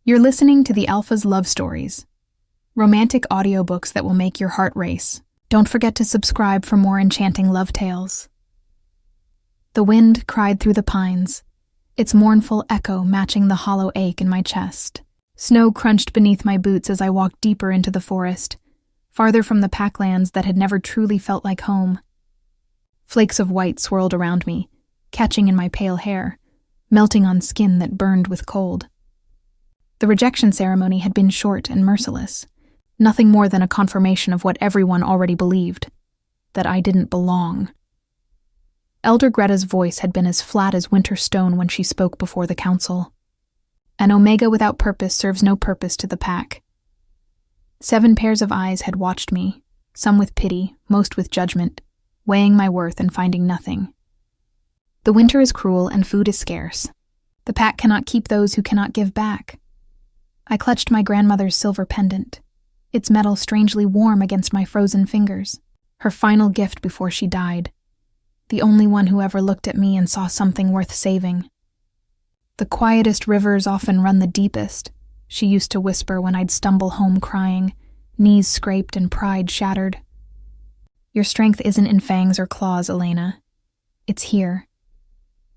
You're listening to the Alpha's Love Stories, romantic audiobooks that will make your heart race. Don't forget to subscribe for more enchanting love tales. The wind cried through the pines, its mournful echo matching the hollow ache in my chest. Snow crunched beneath my boots as I walked deeper into the forest, farther from the packlands that had never truly felt like home. Flakes of white swirled around me, catching in my pale hair, melting on skin that burned with cold. The rejection ceremony had been short and merciless, nothing more than a confirmation of what everyone already believed, that I didn't belong. Elder Greta's voice had been as flat as winter stone when she spoke before the council. An omega without purpose serves no purpose to the pack. 7 pairs of eyes had watched me, some with pity, most with judgment, weighing my worth and finding nothing. The winter is cruel and food is scarce. The pack cannot keep those who cannot give back. I clutched my grandmother's silver pendant, its metal strangely warm against my frozen fingers, her final gift before she died, the only one who ever looked at me and saw something worth saving. The quietest rivers often run the deepest, she used to whisper when I'd stumble home crying, knees scraped and pride shattered. Your strength isn't in fangs or claws, Elena. It's here.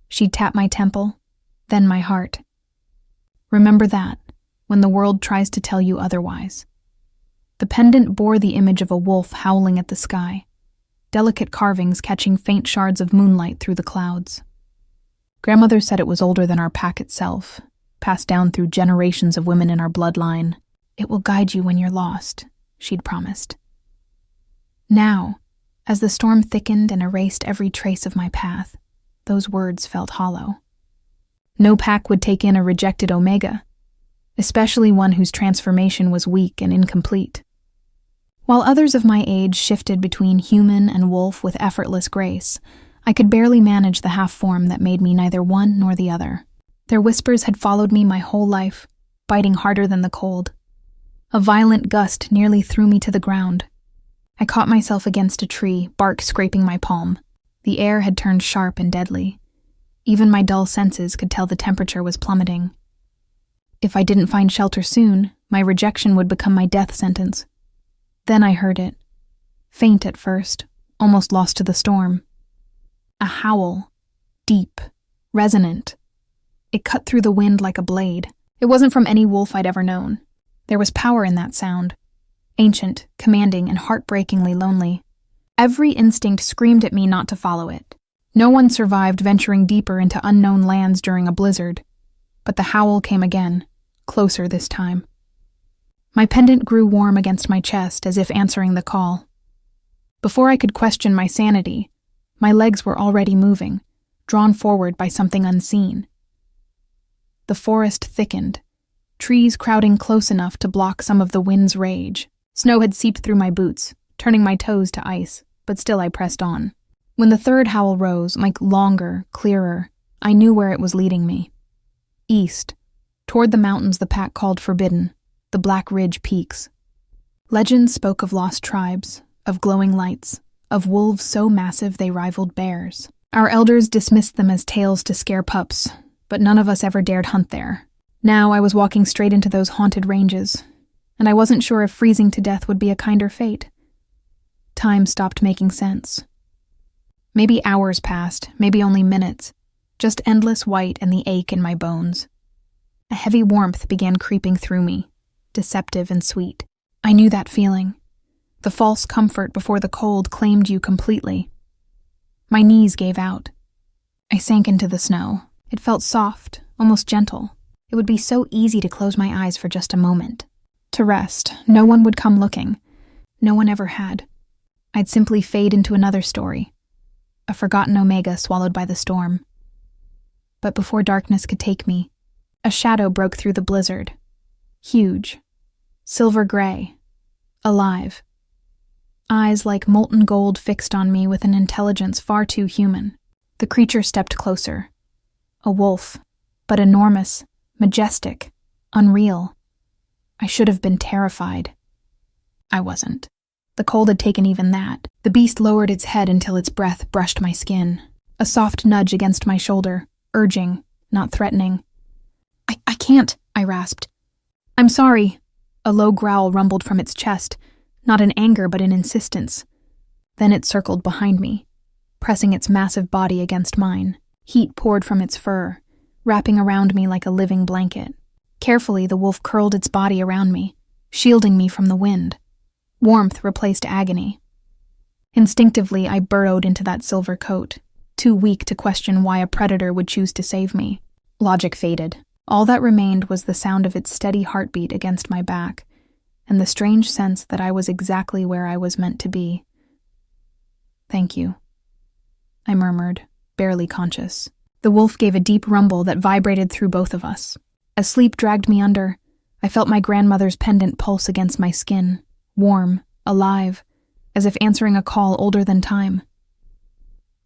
She'd tap my temple, then my heart. Remember that, when the world tries to tell you otherwise. The pendant bore the image of a wolf howling at the sky, delicate carvings catching faint shards of moonlight through the clouds. Grandmother said it was older than our pack itself, passed down through generations of women in our bloodline. It will guide you when you're lost, she'd promised. Now, as the storm thickened and erased every trace of my path, those words felt hollow. No pack would take in a rejected omega, especially one whose transformation was weak and incomplete. While others of my age shifted between human and wolf with effortless grace, I could barely manage the half-form that made me neither one nor the other. Their whispers had followed me my whole life, biting harder than the cold. A violent gust nearly threw me to the ground. I caught myself against a tree, bark scraping my palm. The air had turned sharp and deadly. Even my dull senses could tell the temperature was plummeting. If I didn't find shelter soon, my rejection would become my death sentence. Then I heard it. Faint at first, almost lost to the storm. A howl. Deep. Resonant. It cut through the wind like a blade. It wasn't from any wolf I'd ever known. There was power in that sound. Ancient, commanding, and heartbreakingly lonely. Every instinct screamed at me not to follow it. No one survived venturing deeper into unknown lands during a blizzard. But the howl came again. Closer this time. My pendant grew warm against my chest as if answering the call. Before I could question my sanity, my legs were already moving, drawn forward by something unseen. The forest thickened, trees crowding close enough to block some of the wind's rage. Snow had seeped through my boots, turning my toes to ice, but still I pressed on. When the third howl rose, longer, clearer, I knew where it was leading me. East. Toward the mountains the pack called forbidden, the Black Ridge peaks. Legends spoke of lost tribes, of glowing lights, of wolves so massive they rivaled bears. Our elders dismissed them as tales to scare pups, but none of us ever dared hunt there. Now I was walking straight into those haunted ranges, and I wasn't sure if freezing to death would be a kinder fate. Time stopped making sense. Maybe hours passed, maybe only minutes, just endless white and the ache in my bones. A heavy warmth began creeping through me, deceptive and sweet. I knew that feeling. The false comfort before the cold claimed you completely. My knees gave out. I sank into the snow. It felt soft, almost gentle. It would be so easy to close my eyes for just a moment. To rest, no one would come looking. No one ever had. I'd simply fade into another story. A forgotten omega swallowed by the storm. But before darkness could take me, a shadow broke through the blizzard. Huge. Silver gray. Alive. Eyes like molten gold fixed on me with an intelligence far too human. The creature stepped closer. A wolf, but enormous, majestic, unreal. I should have been terrified. I wasn't. The cold had taken even that. The beast lowered its head until its breath brushed my skin. A soft nudge against my shoulder, urging, not threatening. I can't, I rasped. I'm sorry. A low growl rumbled from its chest, not in anger but in insistence. Then it circled behind me, pressing its massive body against mine. Heat poured from its fur, wrapping around me like a living blanket. Carefully, the wolf curled its body around me, shielding me from the wind. Warmth replaced agony. Instinctively, I burrowed into that silver coat, too weak to question why a predator would choose to save me. Logic faded. All that remained was the sound of its steady heartbeat against my back, and the strange sense that I was exactly where I was meant to be. "Thank you," I murmured, barely conscious. The wolf gave a deep rumble that vibrated through both of us. As sleep dragged me under, I felt my grandmother's pendant pulse against my skin, warm, alive, as if answering a call older than time.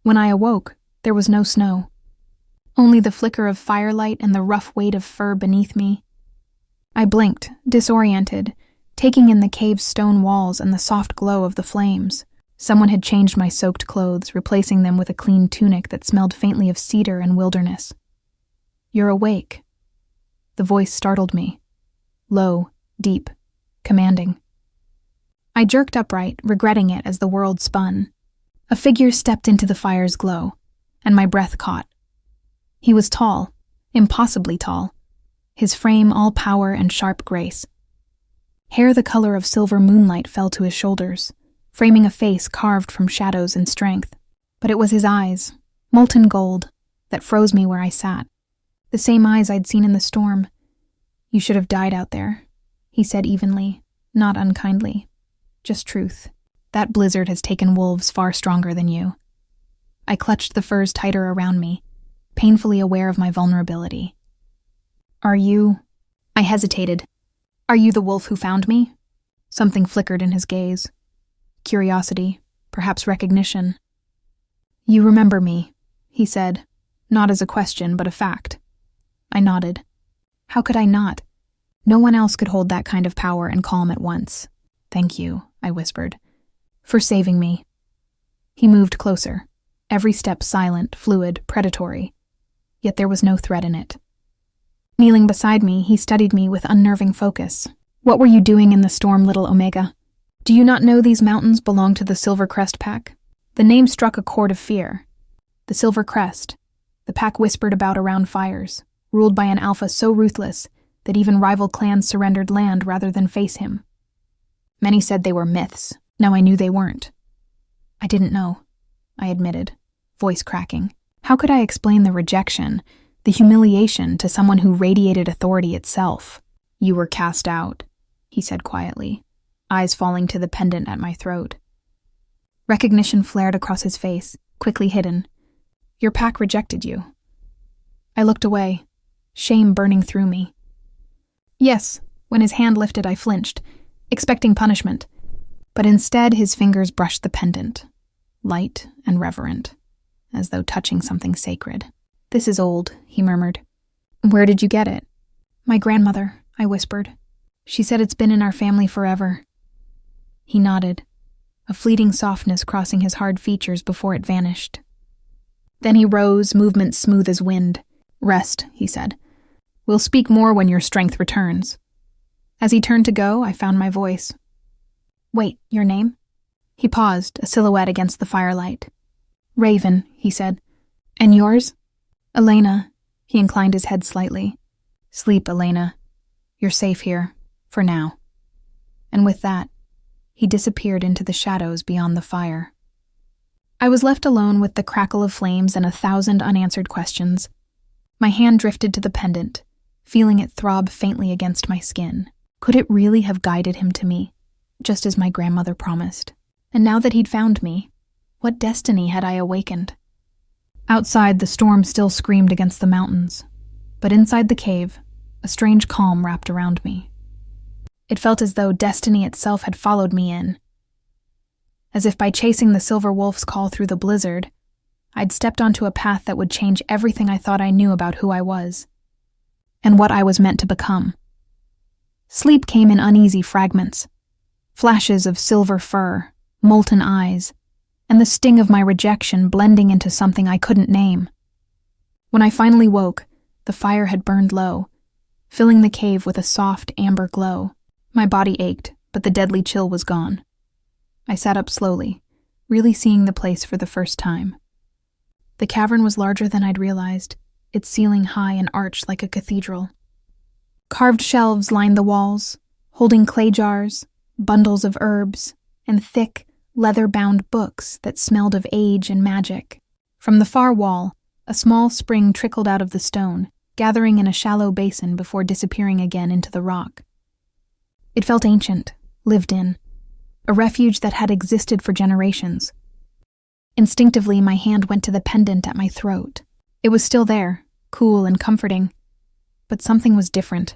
When I awoke, there was no snow. Only the flicker of firelight and the rough weight of fur beneath me. I blinked, disoriented, taking in the cave's stone walls and the soft glow of the flames. Someone had changed my soaked clothes, replacing them with a clean tunic that smelled faintly of cedar and wilderness. "You're awake." The voice startled me. Low, deep, commanding. I jerked upright, regretting it as the world spun. A figure stepped into the fire's glow, and my breath caught. He was tall, impossibly tall, his frame all power and sharp grace. Hair the color of silver moonlight fell to his shoulders, framing a face carved from shadows and strength. But it was his eyes, molten gold, that froze me where I sat. The same eyes I'd seen in the storm. "You should have died out there," he said evenly, not unkindly. "Just truth. That blizzard has taken wolves far stronger than you." I clutched the furs tighter around me, painfully aware of my vulnerability. "Are you—" I hesitated. "Are you the wolf who found me?" Something flickered in his gaze. Curiosity, perhaps recognition. "You remember me," he said, not as a question but a fact. I nodded. How could I not? No one else could hold that kind of power and calm at once. "Thank you," I whispered, "for saving me." He moved closer, every step silent, fluid, predatory. Yet there was no threat in it. Kneeling beside me, he studied me with unnerving focus. "What were you doing in the storm, little Omega? Do you not know these mountains belong to the Silver Crest Pack?" The name struck a chord of fear. The Silver Crest, the pack whispered about around fires, ruled by an alpha so ruthless that even rival clans surrendered land rather than face him. Many said they were myths. Now I knew they weren't. "I didn't know," I admitted, voice cracking. How could I explain the rejection, the humiliation to someone who radiated authority itself? "You were cast out," he said quietly, eyes falling to the pendant at my throat. Recognition flared across his face, quickly hidden. "Your pack rejected you." I looked away, shame burning through me. Yes, when his hand lifted, I flinched, expecting punishment. But instead, his fingers brushed the pendant, light and reverent, as though touching something sacred. "This is old," he murmured. "Where did you get it?" "My grandmother," I whispered. "She said it's been in our family forever." He nodded, a fleeting softness crossing his hard features before it vanished. Then he rose, movement smooth as wind. "Rest," he said. "We'll speak more when your strength returns." As he turned to go, I found my voice. "Wait, your name?" He paused, a silhouette against the firelight. "Raven," he said. "And yours?" "Elena." He inclined his head slightly. "Sleep, Elena. You're safe here, for now." And with that, he disappeared into the shadows beyond the fire. I was left alone with the crackle of flames and 1,000 unanswered questions. My hand drifted to the pendant, feeling it throb faintly against my skin. Could it really have guided him to me, just as my grandmother promised? And now that he'd found me, what destiny had I awakened? Outside, the storm still screamed against the mountains, but inside the cave, a strange calm wrapped around me. It felt as though destiny itself had followed me in. As if by chasing the silver wolf's call through the blizzard, I'd stepped onto a path that would change everything I thought I knew about who I was, and what I was meant to become. Sleep came in uneasy fragments, flashes of silver fur, molten eyes, and the sting of my rejection blending into something I couldn't name. When I finally woke, the fire had burned low, filling the cave with a soft, amber glow. My body ached, but the deadly chill was gone. I sat up slowly, really seeing the place for the first time. The cavern was larger than I'd realized, its ceiling high and arched like a cathedral. Carved shelves lined the walls, holding clay jars, bundles of herbs, and thick, leather-bound books that smelled of age and magic. From the far wall, a small spring trickled out of the stone, gathering in a shallow basin before disappearing again into the rock. It felt ancient, lived in, a refuge that had existed for generations. Instinctively, my hand went to the pendant at my throat. It was still there, cool and comforting, but something was different.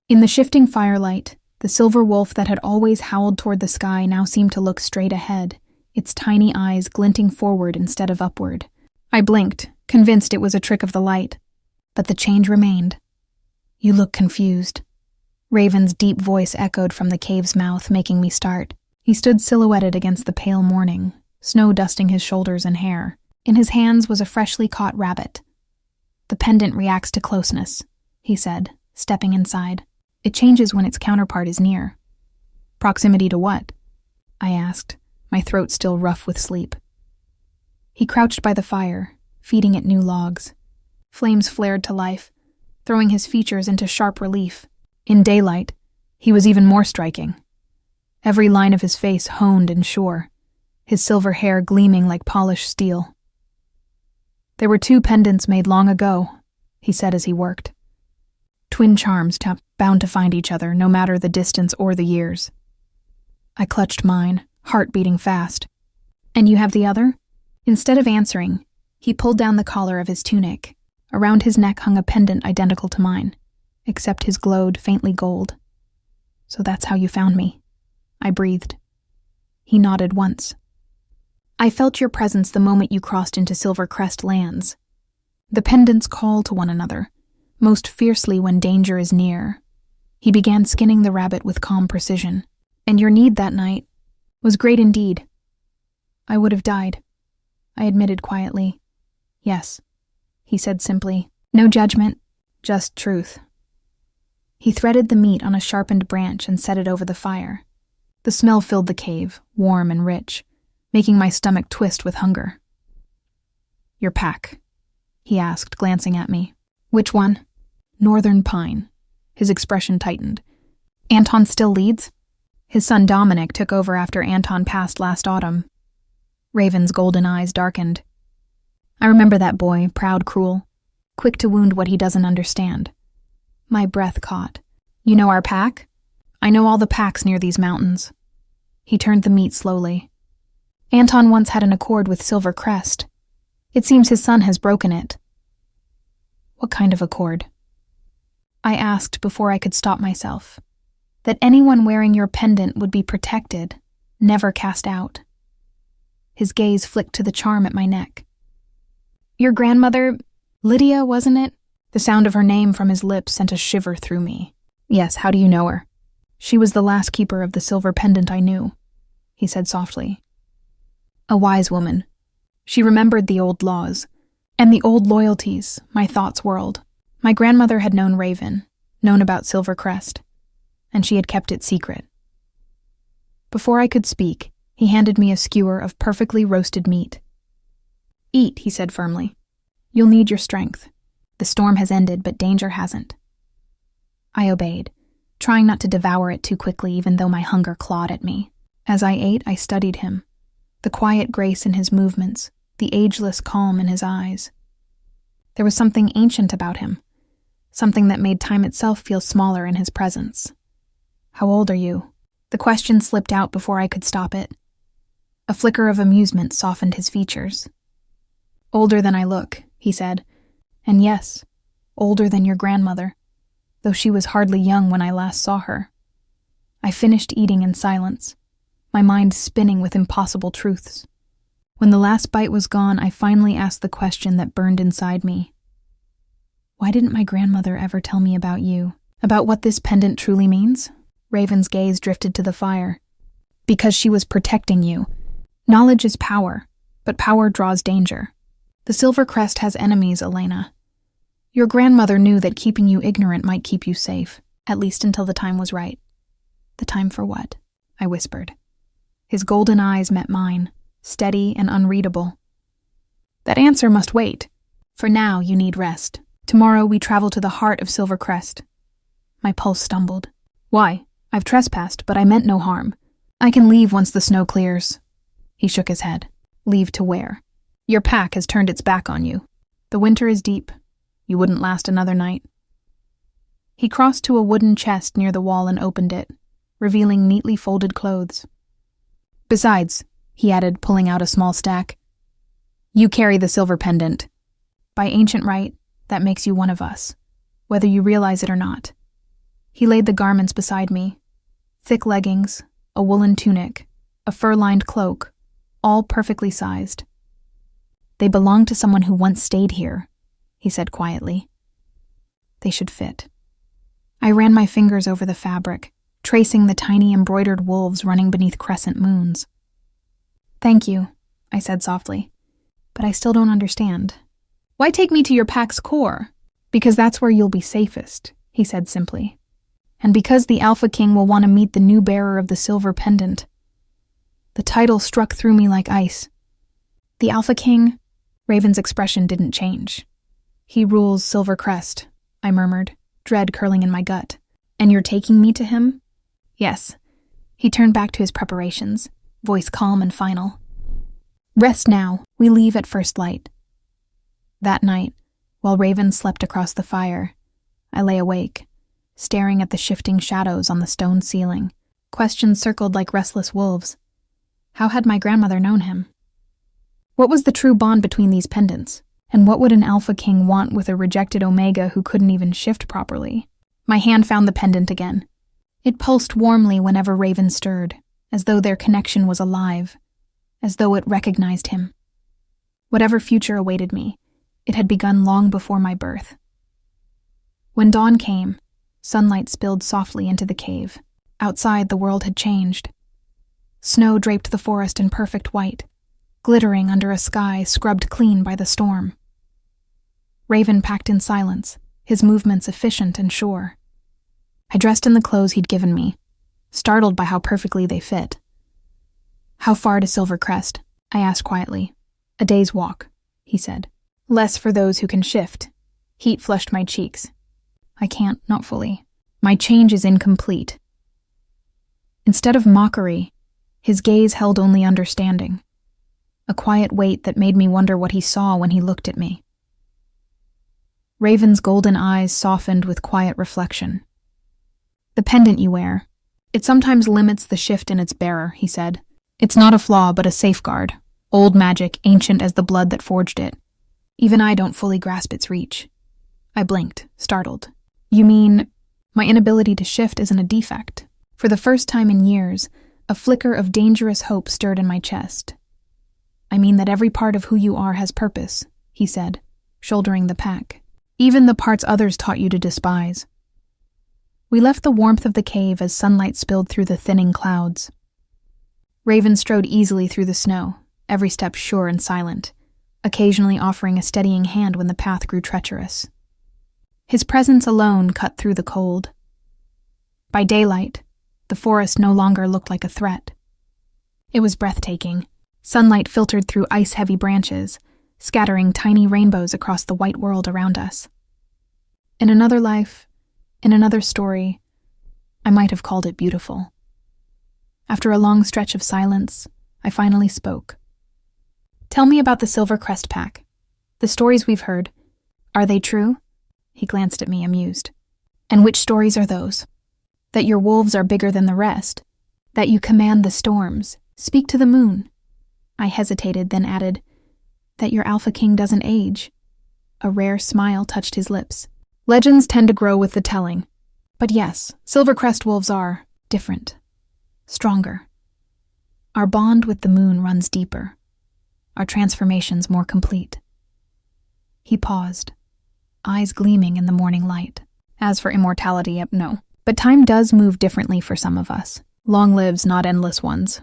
In the shifting firelight, the silver wolf that had always howled toward the sky now seemed to look straight ahead, its tiny eyes glinting forward instead of upward. I blinked, convinced it was a trick of the light, but the change remained. "You look confused." Raven's deep voice echoed from the cave's mouth, making me start. He stood silhouetted against the pale morning, snow dusting his shoulders and hair. In his hands was a freshly caught rabbit. "The pendant reacts to closeness," he said, stepping inside. "It changes when its counterpart is near." "Proximity to what?" I asked, my throat still rough with sleep. He crouched by the fire, feeding it new logs. Flames flared to life, throwing his features into sharp relief. In daylight, he was even more striking. Every line of his face honed and sure, his silver hair gleaming like polished steel. "There were 2 pendants made long ago," he said as he worked. "Twin charms bound to find each other, no matter the distance or the years." I clutched mine, heart beating fast. "And you have the other?" Instead of answering, he pulled down the collar of his tunic. Around his neck hung a pendant identical to mine, except his glowed faintly gold. "So that's how you found me," I breathed. He nodded once. "I felt your presence the moment you crossed into Silvercrest lands. The pendants call to one another, most fiercely when danger is near." He began skinning the rabbit with calm precision. "And your need that night was great indeed." "I would have died," I admitted quietly. "Yes," he said simply. "No judgment, just truth." He threaded the meat on a sharpened branch and set it over the fire. The smell filled the cave, warm and rich, making my stomach twist with hunger. "Your pack?" he asked, glancing at me. "Which one?" "Northern Pine." His expression tightened. "Anton still leads?" His son Dominic took over after Anton passed last autumn. Raven's golden eyes darkened. "I remember that boy, proud, cruel, quick to wound what he doesn't understand." My breath caught. "You know our pack?" "I know all the packs near these mountains." He turned the meat slowly. "Anton once had an accord with Silvercrest. It seems his son has broken it." "What kind of accord?" I asked before I could stop myself. "That anyone wearing your pendant would be protected, never cast out." His gaze flicked to the charm at my neck. "Your grandmother, Lydia, wasn't it?" The sound of her name from his lips sent a shiver through me. "Yes, how do you know her?" "She was the last keeper of the silver pendant I knew," he said softly. "A wise woman. She remembered the old laws, and the old loyalties my thoughts whirled. My grandmother had known Raven, known about Silvercrest, and she had kept it secret." Before I could speak, he handed me a skewer of perfectly roasted meat. "Eat," he said firmly. "You'll need your strength. The storm has ended, but danger hasn't." I obeyed, trying not to devour it too quickly even though my hunger clawed at me. As I ate, I studied him, the quiet grace in his movements, the ageless calm in his eyes. There was something ancient about him, something that made time itself feel smaller in his presence. "How old are you?" The question slipped out before I could stop it. A flicker of amusement softened his features. "Older than I look," he said. "And yes, older than your grandmother, though she was hardly young when I last saw her." I finished eating in silence, my mind spinning with impossible truths. When the last bite was gone, I finally asked the question that burned inside me. "Why didn't my grandmother ever tell me about you? About what this pendant truly means?" Raven's gaze drifted to the fire. "Because she was protecting you. Knowledge is power, but power draws danger. The Silvercrest has enemies, Elena. Your grandmother knew that keeping you ignorant might keep you safe, at least until the time was right. The time for what? I whispered. His golden eyes met mine, steady and unreadable. That answer must wait. For now, you need rest. Tomorrow we travel to the heart of Silvercrest. My pulse stumbled. Why? I've trespassed, but I meant no harm. I can leave once the snow clears. He shook his head. Leave to where? Your pack has turned its back on you. The winter is deep. You wouldn't last another night. He crossed to a wooden chest near the wall and opened it, revealing neatly folded clothes. Besides, he added, pulling out a small stack, you carry the silver pendant. By ancient right, that makes you one of us, whether you realize it or not. He laid the garments beside me. Thick leggings, a woolen tunic, a fur-lined cloak, all perfectly sized. They belong to someone who once stayed here, he said quietly. They should fit. I ran my fingers over the fabric, tracing the tiny embroidered wolves running beneath crescent moons. Thank you, I said softly, but I still don't understand. Why take me to your pack's core? Because that's where you'll be safest, he said simply. And because the Alpha King will want to meet the new bearer of the silver pendant. The title struck through me like ice. The Alpha King? Raven's expression didn't change. He rules Silvercrest, I murmured, dread curling in my gut. And you're taking me to him? Yes. He turned back to his preparations, voice calm and final. Rest now. We leave at first light. That night, while Raven slept across the fire, I lay awake, staring at the shifting shadows on the stone ceiling. Questions circled like restless wolves. How had my grandmother known him? What was the true bond between these pendants? And what would an Alpha King want with a rejected Omega who couldn't even shift properly? My hand found the pendant again. It pulsed warmly whenever Raven stirred, as though their connection was alive, as though it recognized him. Whatever future awaited me, it had begun long before my birth. When dawn came, sunlight spilled softly into the cave. Outside, the world had changed. Snow draped the forest in perfect white, glittering under a sky scrubbed clean by the storm. Raven packed in silence, his movements efficient and sure. I dressed in the clothes he'd given me, startled by how perfectly they fit. How far to Silvercrest? I asked quietly. A day's walk, he said. Less for those who can shift. Heat flushed my cheeks. I can't, not fully. My change is incomplete. Instead of mockery, his gaze held only understanding. A quiet weight that made me wonder what he saw when he looked at me. Raven's golden eyes softened with quiet reflection. The pendant you wear, it sometimes limits the shift in its bearer, he said. It's not a flaw, but a safeguard. Old magic, ancient as the blood that forged it. Even I don't fully grasp its reach. I blinked, startled. You mean, my inability to shift isn't a defect? For the first time in years, a flicker of dangerous hope stirred in my chest. I mean that every part of who you are has purpose, he said, shouldering the pack. Even the parts others taught you to despise. We left the warmth of the cave as sunlight spilled through the thinning clouds. Raven strode easily through the snow, every step sure and silent, occasionally offering a steadying hand when the path grew treacherous. His presence alone cut through the cold. By daylight, the forest no longer looked like a threat. It was breathtaking. Sunlight filtered through ice-heavy branches, scattering tiny rainbows across the white world around us. In another life, in another story, I might have called it beautiful. After a long stretch of silence, I finally spoke. Tell me about the Silvercrest pack. The stories we've heard, are they true? He glanced at me, amused. And which stories are those? That your wolves are bigger than the rest? That you command the storms, speak to the moon? I hesitated, then added, that your Alpha King doesn't age. A rare smile touched his lips. Legends tend to grow with the telling. But yes, Silvercrest wolves are different, stronger. Our bond with the moon runs deeper, our transformations more complete. He paused, eyes gleaming in the morning light. As for immortality, no. But time does move differently for some of us. Long lives, not endless ones.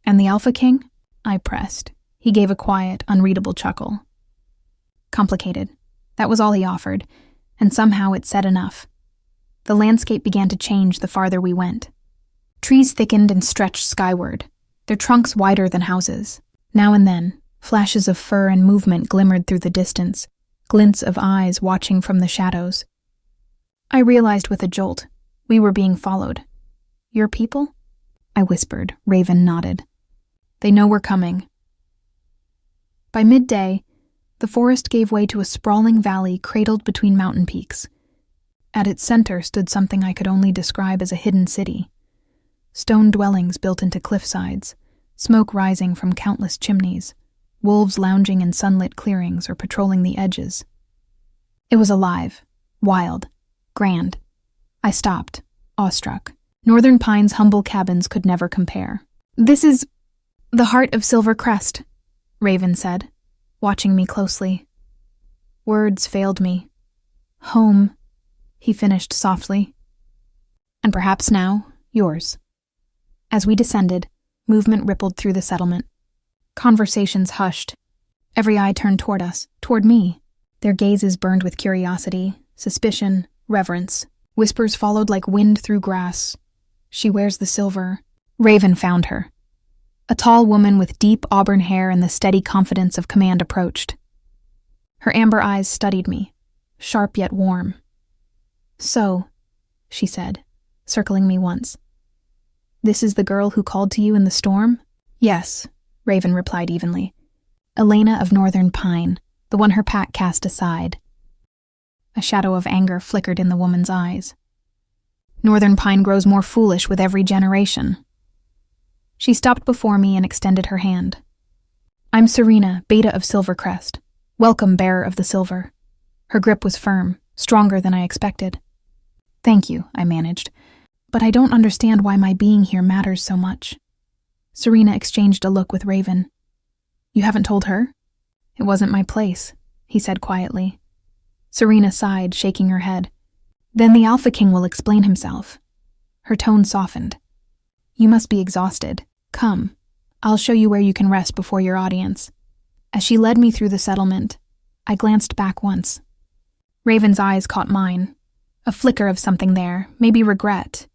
And the Alpha King? I pressed. He gave a quiet, unreadable chuckle. Complicated. That was all he offered, and somehow it said enough. The landscape began to change the farther we went. Trees thickened and stretched skyward, their trunks wider than houses. Now and then, flashes of fur and movement glimmered through the distance, glints of eyes watching from the shadows. I realized with a jolt, we were being followed. Your people? I whispered. Raven nodded. They know we're coming. By midday, the forest gave way to a sprawling valley cradled between mountain peaks. At its center stood something I could only describe as a hidden city. Stone dwellings built into cliff sides, smoke rising from countless chimneys, wolves lounging in sunlit clearings or patrolling the edges. It was alive, wild, grand. I stopped, awestruck. Northern Pine's humble cabins could never compare. This is the heart of Silver Crest, Raven said, watching me closely. Words failed me. Home, he finished softly. And perhaps now, yours. As we descended, movement rippled through the settlement. Conversations hushed. Every eye turned toward us, toward me. Their gazes burned with curiosity, suspicion, reverence. Whispers followed like wind through grass. She wears the silver. Raven found her. A tall woman with deep auburn hair and the steady confidence of command approached. Her amber eyes studied me, sharp yet warm. So, she said, circling me once. This is the girl who called to you in the storm? Yes, Raven replied evenly. Elena of Northern Pine, the one her pack cast aside. A shadow of anger flickered in the woman's eyes. Northern Pine grows more foolish with every generation. She stopped before me and extended her hand. I'm Serena, Beta of Silvercrest. Welcome, bearer of the silver. Her grip was firm, stronger than I expected. Thank you, I managed, but I don't understand why my being here matters so much. Serena exchanged a look with Raven. You haven't told her? It wasn't my place, he said quietly. Serena sighed, shaking her head. Then the Alpha King will explain himself. Her tone softened. You must be exhausted. Come, I'll show you where you can rest before your audience. As she led me through the settlement, I glanced back once. Raven's eyes caught mine. A flicker of something there, maybe regret,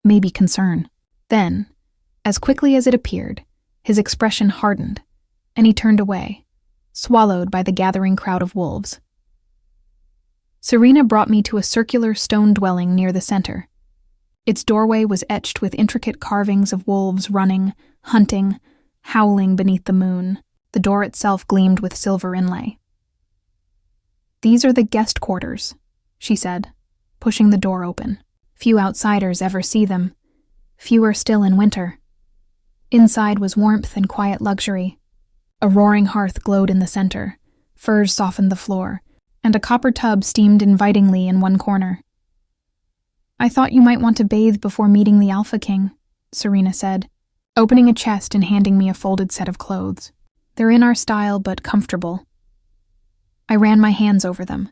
maybe concern. Then, as quickly as it appeared, his expression hardened, and he turned away, swallowed by the gathering crowd of wolves. Serena brought me to a circular stone dwelling near the center. Its doorway was etched with intricate carvings of wolves running, hunting, howling beneath the moon. The door itself gleamed with silver inlay. These are the guest quarters, she said, pushing the door open. Few outsiders ever see them, fewer still in winter. Inside was warmth and quiet luxury. A roaring hearth glowed in the center, furs softened the floor, and a copper tub steamed invitingly in one corner. I thought you might want to bathe before meeting the Alpha King, Serena said, opening a chest and handing me a folded set of clothes. They're in our style but comfortable. I ran my hands over them.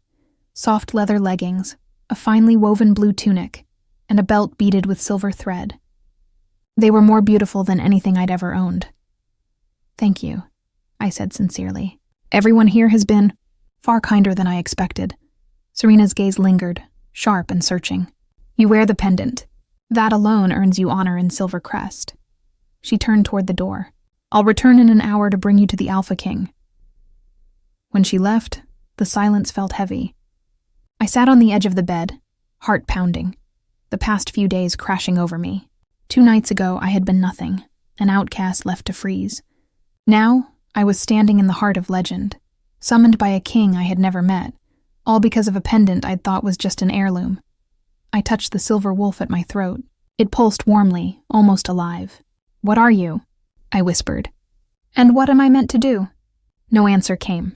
Soft leather leggings, a finely woven blue tunic, and a belt beaded with silver thread. They were more beautiful than anything I'd ever owned. Thank you, I said sincerely. Everyone here has been far kinder than I expected. Serena's gaze lingered, sharp and searching. You wear the pendant. That alone earns you honor in Silver Crest. She turned toward the door. I'll return in an hour to bring you to the Alpha King. When she left, the silence felt heavy. I sat on the edge of the bed, heart pounding, the past few days crashing over me. 2 nights ago, I had been nothing, an outcast left to freeze. Now, I was standing in the heart of legend, summoned by a king I had never met, all because of a pendant I'd thought was just an heirloom. I touched the silver wolf at my throat. It pulsed warmly, almost alive. What are you? I whispered. And what am I meant to do? No answer came.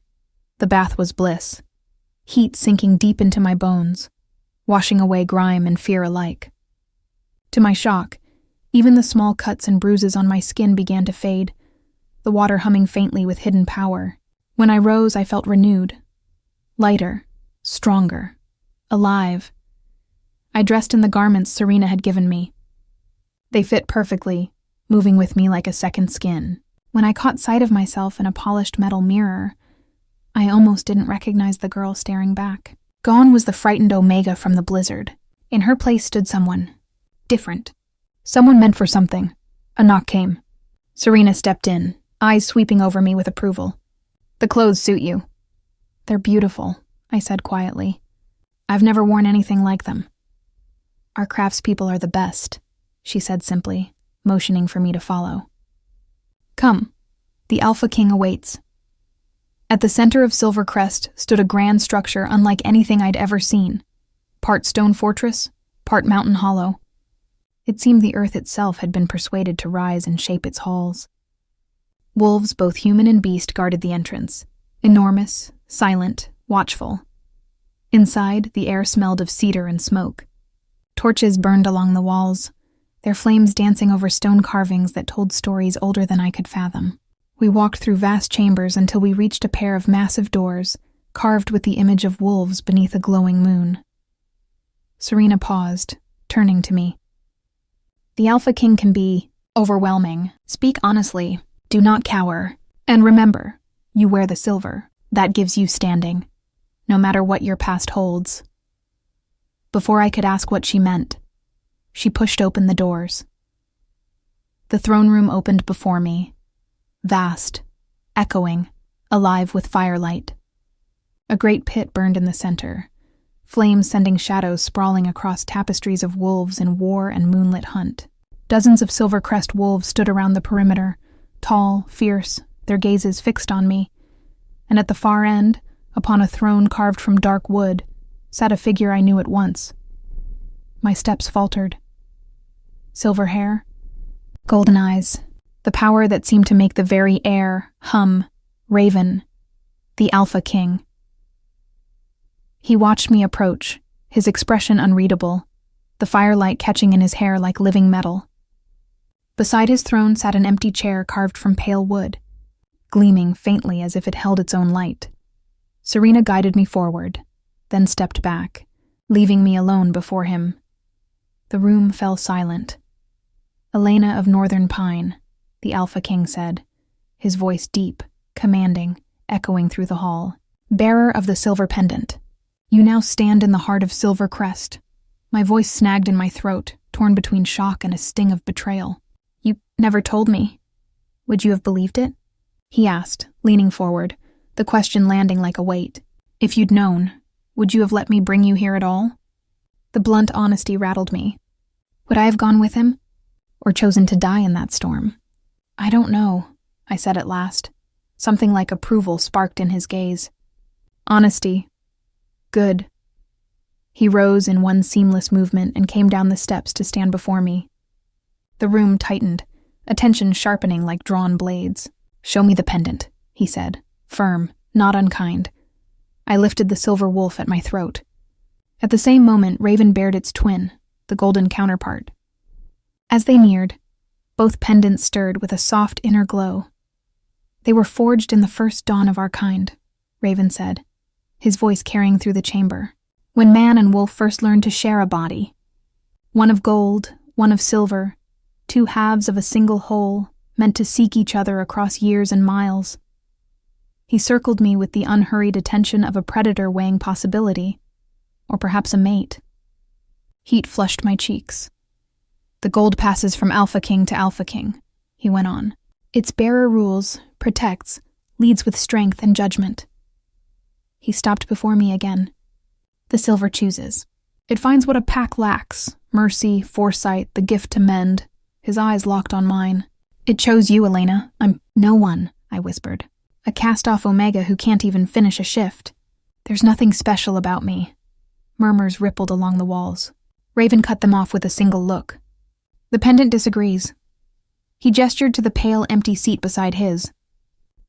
The bath was bliss, heat sinking deep into my bones, washing away grime and fear alike. To my shock, even the small cuts and bruises on my skin began to fade, the water humming faintly with hidden power. When I rose, I felt renewed, lighter, stronger, alive. I dressed in the garments Serena had given me. They fit perfectly, moving with me like a second skin. When I caught sight of myself in a polished metal mirror, I almost didn't recognize the girl staring back. Gone was the frightened Omega from the blizzard. In her place stood someone different. Someone meant for something. A knock came. Serena stepped in, eyes sweeping over me with approval. "The clothes suit you." "They're beautiful," I said quietly. "I've never worn anything like them." "Our craftspeople are the best," she said simply, motioning for me to follow. "Come. The Alpha King awaits." At the center of Silvercrest stood a grand structure unlike anything I'd ever seen. Part stone fortress, part mountain hollow. It seemed the earth itself had been persuaded to rise and shape its halls. Wolves, both human and beast, guarded the entrance. Enormous, silent, watchful. Inside, the air smelled of cedar and smoke. Torches burned along the walls, their flames dancing over stone carvings that told stories older than I could fathom. We walked through vast chambers until we reached a pair of massive doors, carved with the image of wolves beneath a glowing moon. Serena paused, turning to me. "The Alpha King can be overwhelming. Speak honestly. Do not cower. And remember, you wear the silver. That gives you standing, no matter what your past holds." Before I could ask what she meant, she pushed open the doors. The throne room opened before me, vast, echoing, alive with firelight. A great pit burned in the center, flames sending shadows sprawling across tapestries of wolves in war and moonlit hunt. Dozens of Silvercrest wolves stood around the perimeter, tall, fierce, their gazes fixed on me, and at the far end, upon a throne carved from dark wood, sat a figure I knew at once. My steps faltered. Silver hair, golden eyes, the power that seemed to make the very air hum, Raven, the Alpha King. He watched me approach, his expression unreadable, the firelight catching in his hair like living metal. Beside his throne sat an empty chair carved from pale wood, gleaming faintly as if it held its own light. Serena guided me forward, then stepped back, leaving me alone before him. The room fell silent. "Elena of Northern Pine," the Alpha King said, his voice deep, commanding, echoing through the hall. "Bearer of the silver pendant. You now stand in the heart of Silvercrest." My voice snagged in my throat, torn between shock and a sting of betrayal. "You never told me. Would you have believed it?" he asked, leaning forward, the question landing like a weight. "If you'd known, would you have let me bring you here at all?" The blunt honesty rattled me. Would I have gone with him? Or chosen to die in that storm? "I don't know," I said at last. Something like approval sparked in his gaze. "Honesty. Good." He rose in one seamless movement and came down the steps to stand before me. The room tightened, attention sharpening like drawn blades. "Show me the pendant," he said, firm, not unkind. I lifted the silver wolf at my throat. At the same moment, Raven bared its twin, the golden counterpart. As they neared, both pendants stirred with a soft inner glow. "They were forged in the first dawn of our kind," Raven said, his voice carrying through the chamber. "When man and wolf first learned to share a body. One of gold, one of silver, two halves of a single whole, meant to seek each other across years and miles." He circled me with the unhurried attention of a predator weighing possibility, or perhaps a mate. Heat flushed my cheeks. "The gold passes from Alpha King to Alpha King," he went on. "Its bearer rules, protects, leads with strength and judgment." He stopped before me again. "The silver chooses. It finds what a pack lacks, mercy, foresight, the gift to mend." His eyes locked on mine. "It chose you, Elena. I'm no one," I whispered. "A cast-off Omega who can't even finish a shift. There's nothing special about me." Murmurs rippled along the walls. Raven cut them off with a single look. "The pendant disagrees." He gestured to the pale, empty seat beside his.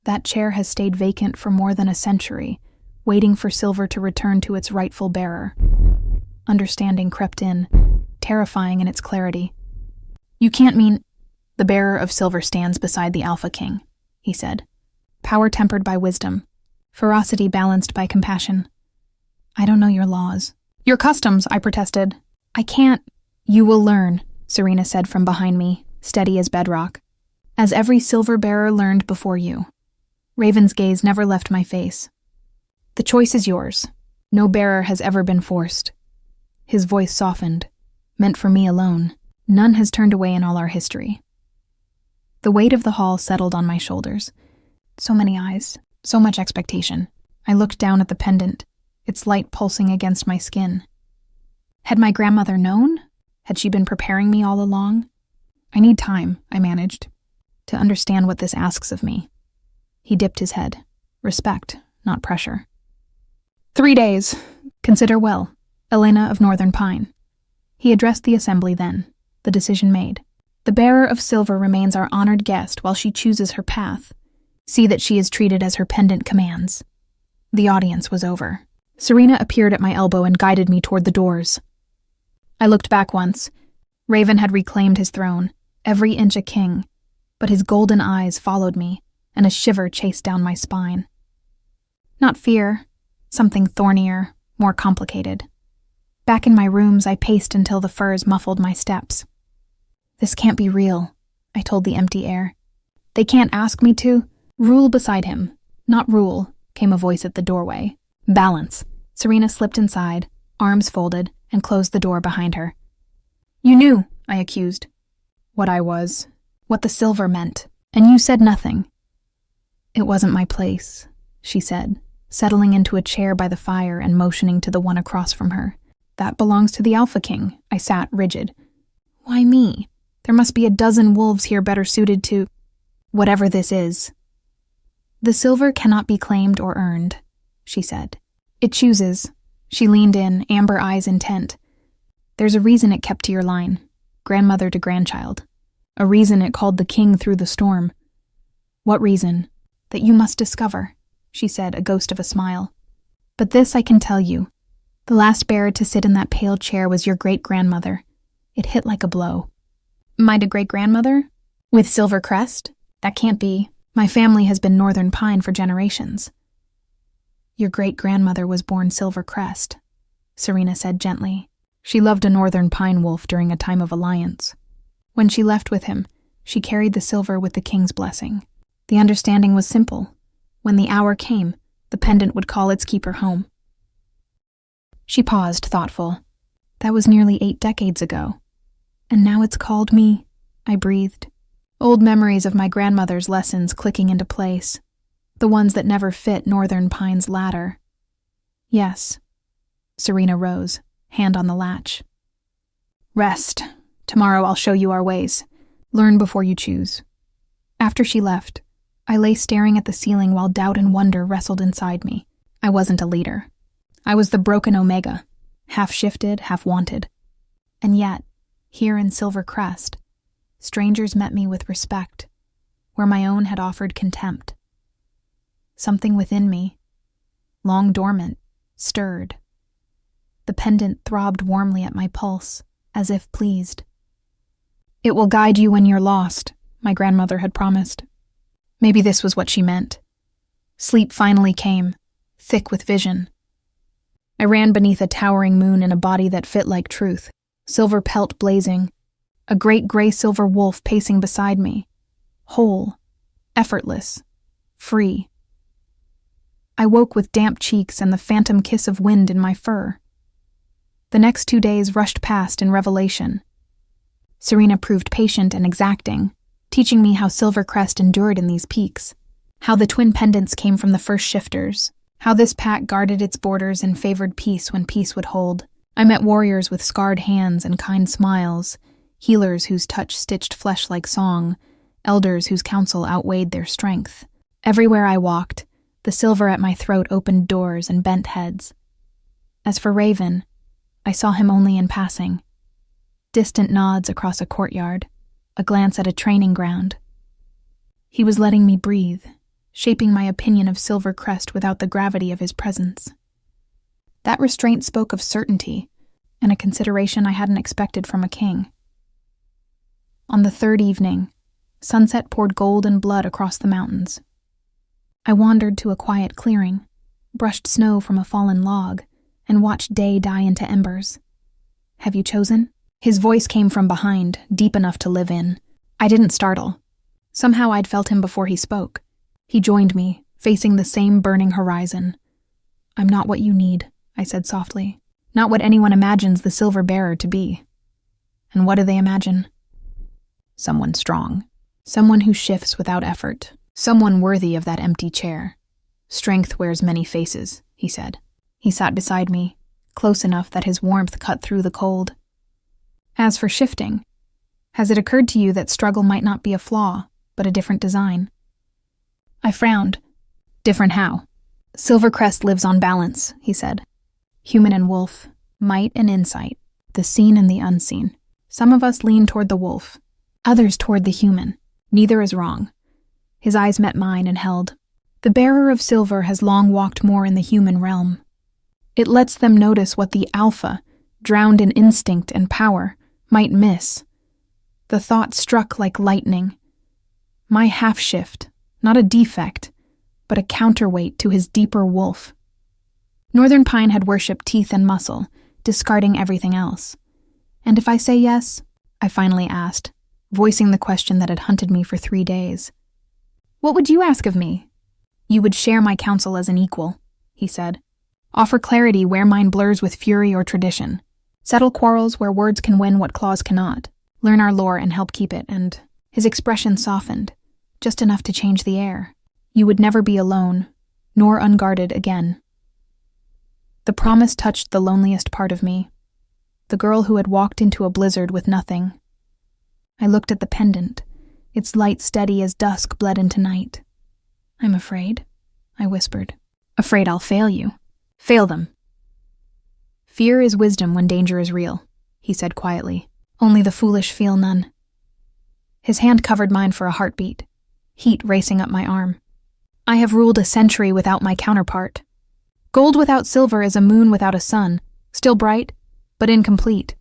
"That chair has stayed vacant for more than a century, waiting for silver to return to its rightful bearer." Understanding crept in, terrifying in its clarity. "You can't mean—" "The bearer of silver stands beside the Alpha King," he said. "Power tempered by wisdom, ferocity balanced by compassion." "I don't know your laws." "Your customs," I protested. "I can't—" "You will learn," Serena said from behind me, steady as bedrock. "As every silver bearer learned before you." Raven's gaze never left my face. The choice is yours. No bearer has ever been forced. His voice softened, meant for me alone. None has turned away in all our history. The weight of the hall settled on my shoulders. So many eyes, so much expectation. I looked down at the pendant, its light pulsing against my skin. Had my grandmother known? Had she been preparing me all along? I need time, I managed, to understand what this asks of me. He dipped his head. Respect, not pressure. 3 days. Consider well. Elena of Northern Pine. He addressed the assembly then, the decision made. The bearer of silver remains our honored guest while she chooses her path. See that she is treated as her pendant commands. The audience was over. Serena appeared at my elbow and guided me toward the doors. I looked back once. Raven had reclaimed his throne, every inch a king, but his golden eyes followed me, and a shiver chased down my spine. Not fear, something thornier, more complicated. Back in my rooms, I paced until the furs muffled my steps. This can't be real, I told the empty air. They can't ask me to. Rule beside him. Not rule, came a voice at the doorway. Balance. Serena slipped inside, arms folded, and closed the door behind her. You knew, I accused. What I was. What the silver meant. And you said nothing. It wasn't my place, she said, settling into a chair by the fire and motioning to the one across from her. That belongs to the Alpha King. I sat rigid. Why me? There must be a dozen wolves here better suited to... whatever this is. The silver cannot be claimed or earned, she said. It chooses. She leaned in, amber eyes intent. There's a reason it kept to your line, grandmother to grandchild. A reason it called the king through the storm. What reason? That you must discover, she said, a ghost of a smile. But this I can tell you. The last bearer to sit in that pale chair was your great-grandmother. It hit like a blow. My great-grandmother? With silver crest? That can't be. My family has been Northern Pine for generations. Your great-grandmother was born Silver Crest, Serena said gently. She loved a Northern Pine wolf during a time of alliance. When she left with him, she carried the silver with the king's blessing. The understanding was simple. When the hour came, the pendant would call its keeper home. She paused, thoughtful. That was nearly 8 decades ago. And now it's called me, I breathed. Old memories of my grandmother's lessons clicking into place. The ones that never fit Northern Pine's ladder. Yes. Serena rose, hand on the latch. Rest. Tomorrow I'll show you our ways. Learn before you choose. After she left, I lay staring at the ceiling while doubt and wonder wrestled inside me. I wasn't a leader. I was the broken Omega, half shifted, half wanted. And yet, here in Silver Crest, strangers met me with respect, where my own had offered contempt. Something within me, long dormant, stirred. The pendant throbbed warmly at my pulse, as if pleased. It will guide you when you're lost, my grandmother had promised. Maybe this was what she meant. Sleep finally came, thick with vision. I ran beneath a towering moon in a body that fit like truth, silver pelt blazing, a great gray-silver wolf pacing beside me, whole, effortless, free. I woke with damp cheeks and the phantom kiss of wind in my fur. The next 2 days rushed past in revelation. Serena proved patient and exacting, teaching me how Silvercrest endured in these peaks, how the twin pendants came from the first shifters, how this pack guarded its borders and favored peace when peace would hold. I met warriors with scarred hands and kind smiles, healers whose touch stitched flesh like song, elders whose counsel outweighed their strength. Everywhere I walked, the silver at my throat opened doors and bent heads. As for Raven, I saw him only in passing. Distant nods across a courtyard, a glance at a training ground. He was letting me breathe, shaping my opinion of Silvercrest without the gravity of his presence. That restraint spoke of certainty, and a consideration I hadn't expected from a king. On the 3rd evening, sunset poured gold and blood across the mountains. I wandered to a quiet clearing, brushed snow from a fallen log, and watched day die into embers. Have you chosen? His voice came from behind, deep enough to live in. I didn't startle. Somehow I'd felt him before he spoke. He joined me, facing the same burning horizon. I'm not what you need, I said softly. Not what anyone imagines the silver bearer to be. And what do they imagine? Someone strong. Someone who shifts without effort. Someone worthy of that empty chair. Strength wears many faces, he said. He sat beside me, close enough that his warmth cut through the cold. As for shifting, has it occurred to you that struggle might not be a flaw, but a different design? I frowned. Different how? Silvercrest lives on balance, he said. Human and wolf, might and insight, the seen and the unseen. Some of us lean toward the wolf, others toward the human. Neither is wrong. His eyes met mine and held. The bearer of silver has long walked more in the human realm. It lets them notice what the alpha, drowned in instinct and power, might miss. The thought struck like lightning. My half-shift, not a defect, but a counterweight to his deeper wolf. Northern Pine had worshipped teeth and muscle, discarding everything else. And if I say yes, I finally asked, voicing the question that had hunted me for 3 days. What would you ask of me? You would share my counsel as an equal, he said. Offer clarity where mine blurs with fury or tradition. Settle quarrels where words can win what claws cannot. Learn our lore and help keep it, and his expression softened, just enough to change the air. You would never be alone, nor unguarded again. The promise touched the loneliest part of me, the girl who had walked into a blizzard with nothing. I looked at the pendant, its light steady as dusk bled into night. I'm afraid, I whispered. Afraid I'll fail you. Fail them. Fear is wisdom when danger is real, he said quietly. Only the foolish feel none. His hand covered mine for a heartbeat, heat racing up my arm. I have ruled a century without my counterpart. Gold without silver is a moon without a sun, still bright, but incomplete.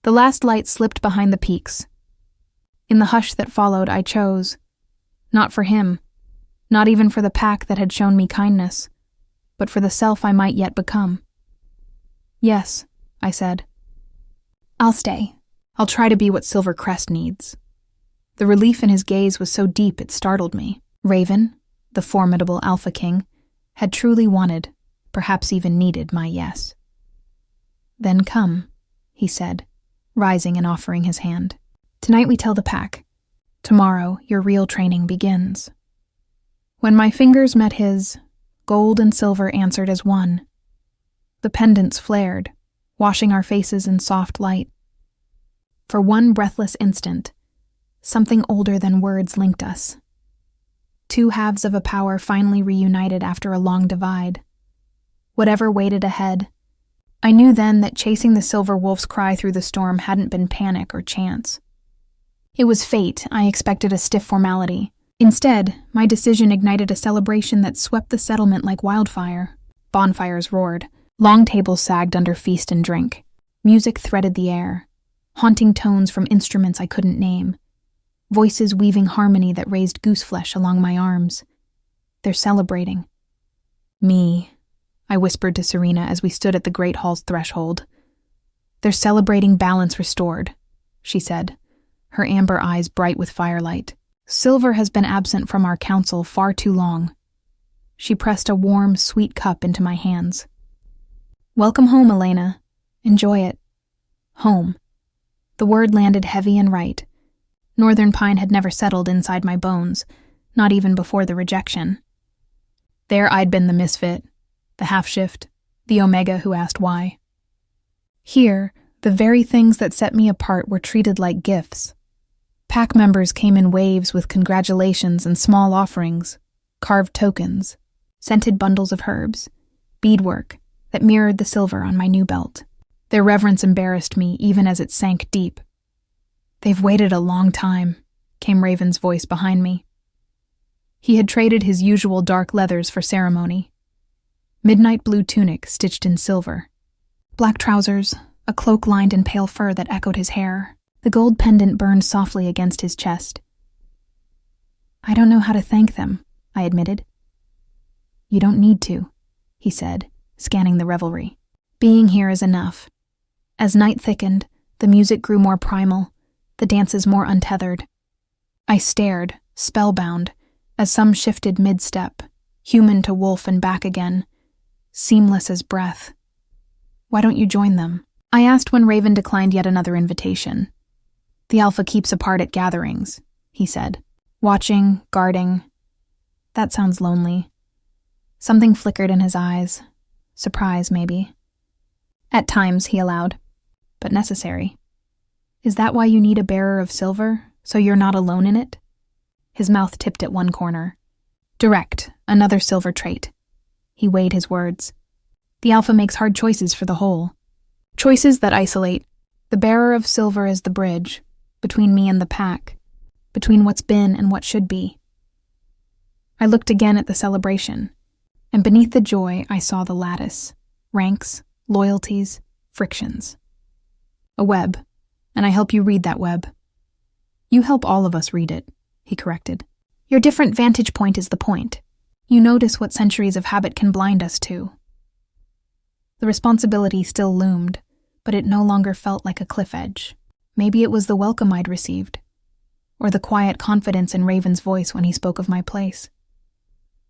The last light slipped behind the peaks. In the hush that followed, I chose. Not for him, not even for the pack that had shown me kindness, but for the self I might yet become. Yes, I said. I'll stay. I'll try to be what Silvercrest needs. The relief in his gaze was so deep it startled me. Raven, the formidable Alpha King, had truly wanted, perhaps even needed, my yes. Then come, he said, rising and offering his hand. Tonight we tell the pack. Tomorrow your real training begins. When my fingers met his, gold and silver answered as one. The pendants flared, washing our faces in soft light. For one breathless instant, something older than words linked us. Two halves of a power finally reunited after a long divide. Whatever waited ahead, I knew then that chasing the silver wolf's cry through the storm hadn't been panic or chance. It was fate. I expected a stiff formality. Instead, my decision ignited a celebration that swept the settlement like wildfire. Bonfires roared. Long tables sagged under feast and drink. Music threaded the air, haunting tones from instruments I couldn't name. Voices weaving harmony that raised gooseflesh along my arms. They're celebrating. Me, I whispered to Serena as we stood at the great hall's threshold. They're celebrating balance restored, she said, her amber eyes bright with firelight. Silver has been absent from our council far too long. She pressed a warm, sweet cup into my hands. Welcome home, Elena. Enjoy it. Home. The word landed heavy and right. Northern Pine had never settled inside my bones, not even before the rejection. There I'd been the misfit, the half-shift, the omega who asked why. Here, the very things that set me apart were treated like gifts. Pack members came in waves with congratulations and small offerings, carved tokens, scented bundles of herbs, beadwork that mirrored the silver on my new belt. Their reverence embarrassed me even as it sank deep. They've waited a long time, came Raven's voice behind me. He had traded his usual dark leathers for ceremony. Midnight blue tunic stitched in silver. Black trousers, a cloak lined in pale fur that echoed his hair. The gold pendant burned softly against his chest. I don't know how to thank them, I admitted. You don't need to, he said, scanning the revelry. Being here is enough. As night thickened, the music grew more primal, the dances more untethered. I stared, spellbound, as some shifted mid-step, human to wolf and back again, seamless as breath. Why don't you join them? I asked when Raven declined yet another invitation. The Alpha keeps apart at gatherings, he said. Watching, guarding. That sounds lonely. Something flickered in his eyes. Surprise, maybe. At times, he allowed. But necessary. Is that why you need a bearer of silver, so you're not alone in it? His mouth tipped at one corner. Direct, another silver trait. He weighed his words. The Alpha makes hard choices for the whole. Choices that isolate. The bearer of silver is the bridge, between me and the pack, between what's been and what should be. I looked again at the celebration, and beneath the joy I saw the lattice, ranks, loyalties, frictions. A web, and I help you read that web. You help all of us read it, he corrected. Your different vantage point is the point. You notice what centuries of habit can blind us to. The responsibility still loomed, but it no longer felt like a cliff edge. Maybe it was the welcome I'd received, or the quiet confidence in Raven's voice when he spoke of my place.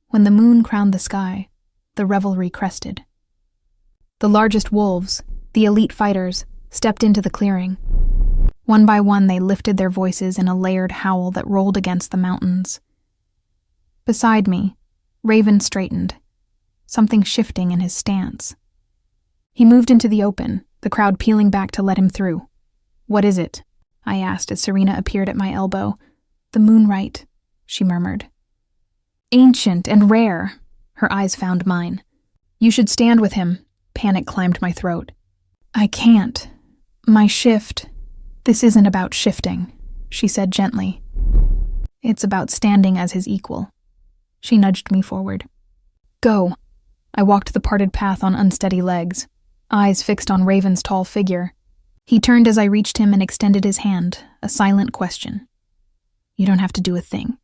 When the moon crowned the sky, the revelry crested. The largest wolves, the elite fighters, stepped into the clearing. One by one they lifted their voices in a layered howl that rolled against the mountains. Beside me, Raven straightened, something shifting in his stance. He moved into the open, the crowd peeling back to let him through. What is it? I asked as Serena appeared at my elbow. The moonrite, she murmured. Ancient and rare, her eyes found mine. You should stand with him. Panic climbed my throat. I can't. My shift. This isn't about shifting, she said gently. It's about standing as his equal. She nudged me forward. Go. I walked the parted path on unsteady legs, eyes fixed on Raven's tall figure. He turned as I reached him and extended his hand, a silent question. You don't have to do a thing,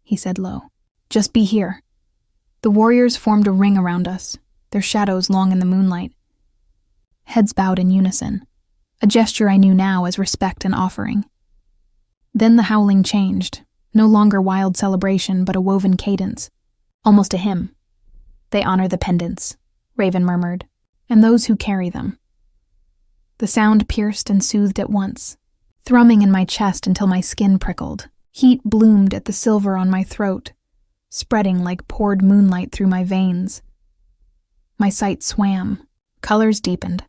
he said low. Just be here. The warriors formed a ring around us, their shadows long in the moonlight. Heads bowed in unison, a gesture I knew now as respect and offering. Then the howling changed, no longer wild celebration but a woven cadence, almost a hymn. They honor the pendants, Raven murmured, and those who carry them. The sound pierced and soothed at once, thrumming in my chest until my skin prickled. Heat bloomed at the silver on my throat, spreading like poured moonlight through my veins. My sight swam, colors deepened.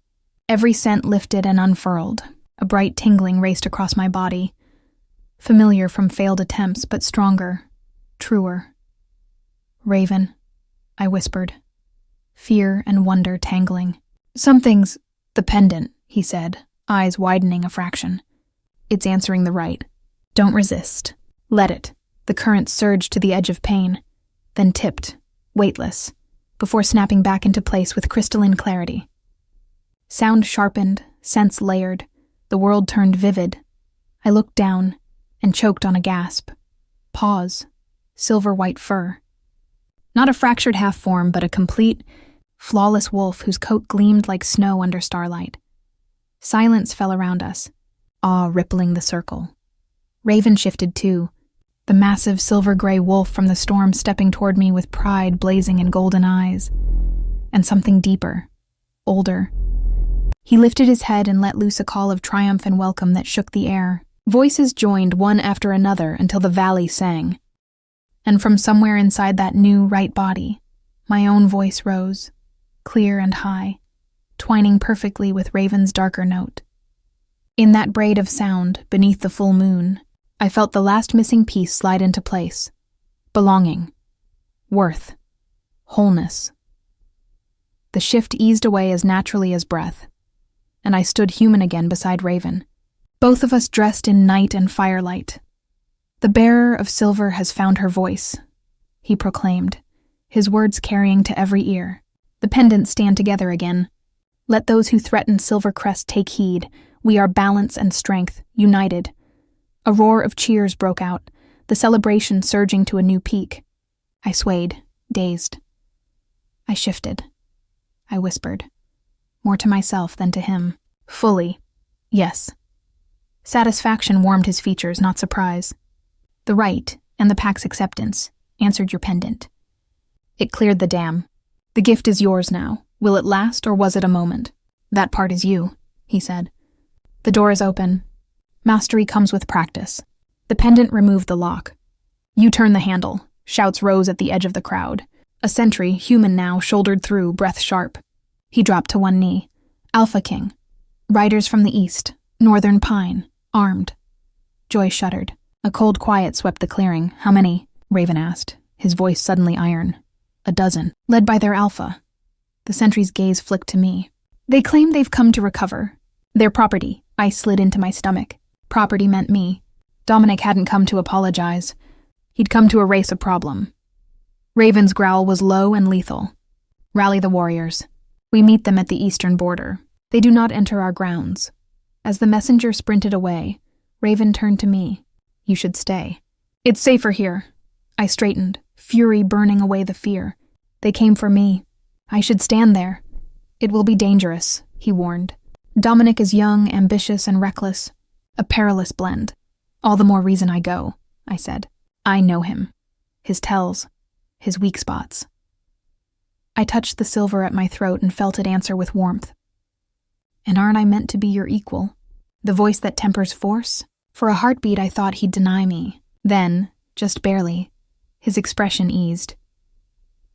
Every scent lifted and unfurled. A bright tingling raced across my body, familiar from failed attempts, but stronger, truer. Raven, I whispered, fear and wonder tangling. Something's the pendant, he said, eyes widening a fraction. It's answering the right. Don't resist. Let it. The current surged to the edge of pain, then tipped, weightless, before snapping back into place with crystalline clarity. Sound sharpened, sense layered, the world turned vivid. I looked down and choked on a gasp. Pause. Silver-white fur. Not a fractured half-form, but a complete, flawless wolf whose coat gleamed like snow under starlight. Silence fell around us, awe rippling the circle. Raven shifted too, the massive silver-gray wolf from the storm stepping toward me with pride blazing in golden eyes. And something deeper, older. He lifted his head and let loose a call of triumph and welcome that shook the air. Voices joined one after another until the valley sang. And from somewhere inside that new right body, my own voice rose, clear and high, twining perfectly with Raven's darker note. In that braid of sound, beneath the full moon, I felt the last missing piece slide into place. Belonging. Worth. Wholeness. The shift eased away as naturally as breath, and I stood human again beside Raven, both of us dressed in night and firelight. The bearer of silver has found her voice, he proclaimed, his words carrying to every ear. The pendants stand together again. Let those who threaten Silver Crest take heed. We are balance and strength, united. A roar of cheers broke out, the celebration surging to a new peak. I swayed, dazed. I shifted. I whispered, more to myself than to him. Fully, yes. Satisfaction warmed his features, not surprise. The right, and the pack's acceptance, answered your pendant. It cleared the dam. The gift is yours now. Will it last, or was it a moment? That part is you, he said. The door is open. Mastery comes with practice. The pendant removed the lock. You turn the handle. Shouts rose at the edge of the crowd. A sentry, human now, shouldered through, breath sharp. He dropped to one knee. Alpha King. Riders from the east. Northern Pine. Armed. Joy shuddered. A cold quiet swept the clearing. How many? Raven asked, his voice suddenly iron. 12. Led by their alpha. The sentry's gaze flicked to me. They claim they've come to recover. Their property. I slid into my stomach. Property meant me. Dominic hadn't come to apologize. He'd come to erase a problem. Raven's growl was low and lethal. Rally the warriors. We meet them at the eastern border. They do not enter our grounds. As the messenger sprinted away, Raven turned to me. You should stay. It's safer here. I straightened, fury burning away the fear. They came for me. I should stand there. It will be dangerous, he warned. Dominic is young, ambitious, and reckless. A perilous blend. All the more reason I go, I said. I know him. His tells. His weak spots. I touched the silver at my throat and felt it answer with warmth. And aren't I meant to be your equal? The voice that tempers force? For a heartbeat I thought he'd deny me. Then, just barely, his expression eased.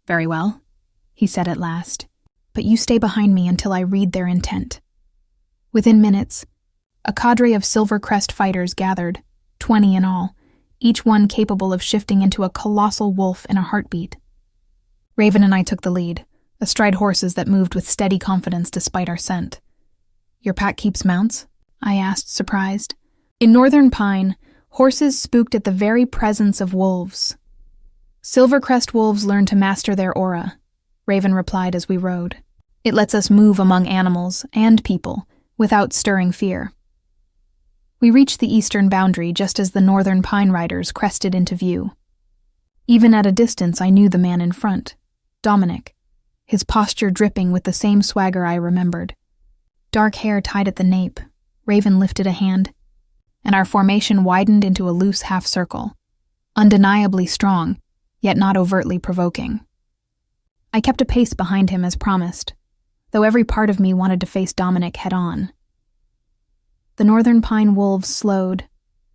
Very well, he said at last, but you stay behind me until I read their intent. Within minutes, a cadre of Silver Crest fighters gathered, 20 in all, each one capable of shifting into a colossal wolf in a heartbeat. Raven and I took the lead, astride horses that moved with steady confidence despite our scent. Your pack keeps mounts? I asked, surprised. In Northern Pine, horses spooked at the very presence of wolves. Silvercrest wolves learn to master their aura, Raven replied as we rode. It lets us move among animals and people without stirring fear. We reached the eastern boundary just as the Northern Pine Riders crested into view. Even at a distance, I knew the man in front, Dominic, his posture dripping with the same swagger I remembered. Dark hair tied at the nape, Raven lifted a hand, and our formation widened into a loose half-circle, undeniably strong, yet not overtly provoking. I kept a pace behind him as promised, though every part of me wanted to face Dominic head-on. The Northern Pine wolves slowed,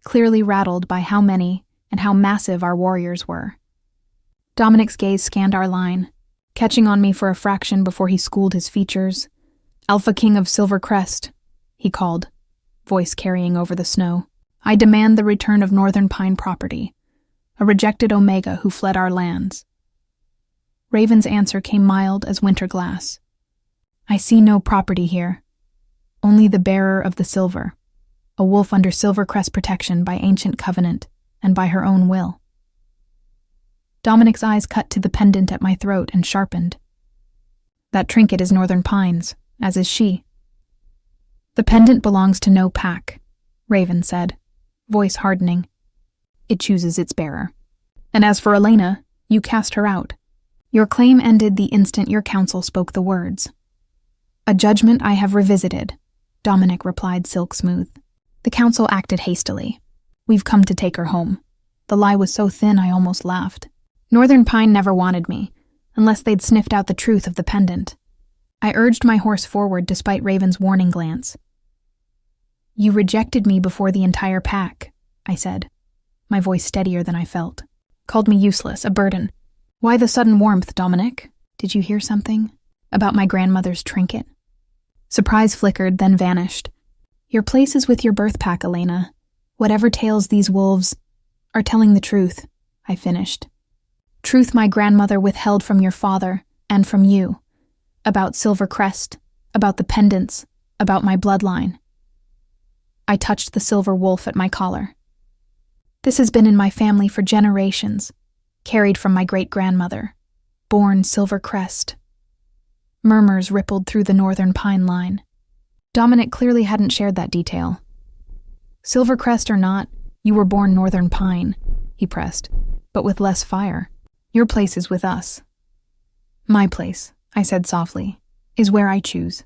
clearly rattled by how many and how massive our warriors were. Dominic's gaze scanned our line, catching on me for a fraction before he schooled his features. Alpha King of Silver Crest, he called, voice carrying over the snow. I demand the return of Northern Pine property, a rejected Omega who fled our lands. Raven's answer came mild as winter glass. I see no property here, only the bearer of the silver, a wolf under Silvercrest protection by ancient covenant and by her own will. Dominic's eyes cut to the pendant at my throat and sharpened. That trinket is Northern Pine's, as is she. The pendant belongs to no pack, Raven said, voice hardening. It chooses its bearer. And as for Elena, you cast her out. Your claim ended the instant your counsel spoke the words. A judgment I have revisited, Dominic replied silk smooth. The council acted hastily. We've come to take her home. The lie was so thin I almost laughed. Northern Pine never wanted me, unless they'd sniffed out the truth of the pendant. I urged my horse forward despite Raven's warning glance. You rejected me before the entire pack, I said, my voice steadier than I felt. Called me useless, a burden. Why the sudden warmth, Dominic? Did you hear something? About my grandmother's trinket? Surprise flickered, then vanished. Your place is with your birth pack, Elena. Whatever tales these wolves are telling the truth, I finished. Truth my grandmother withheld from your father and from you. About Silvercrest, about the pendants, about my bloodline. I touched the silver wolf at my collar. This has been in my family for generations, carried from my great-grandmother, born Silvercrest. Murmurs rippled through the Northern Pine line. Dominic clearly hadn't shared that detail. Silvercrest or not, you were born Northern Pine, he pressed, but with less fire. Your place is with us. My place, I said softly, is where I choose.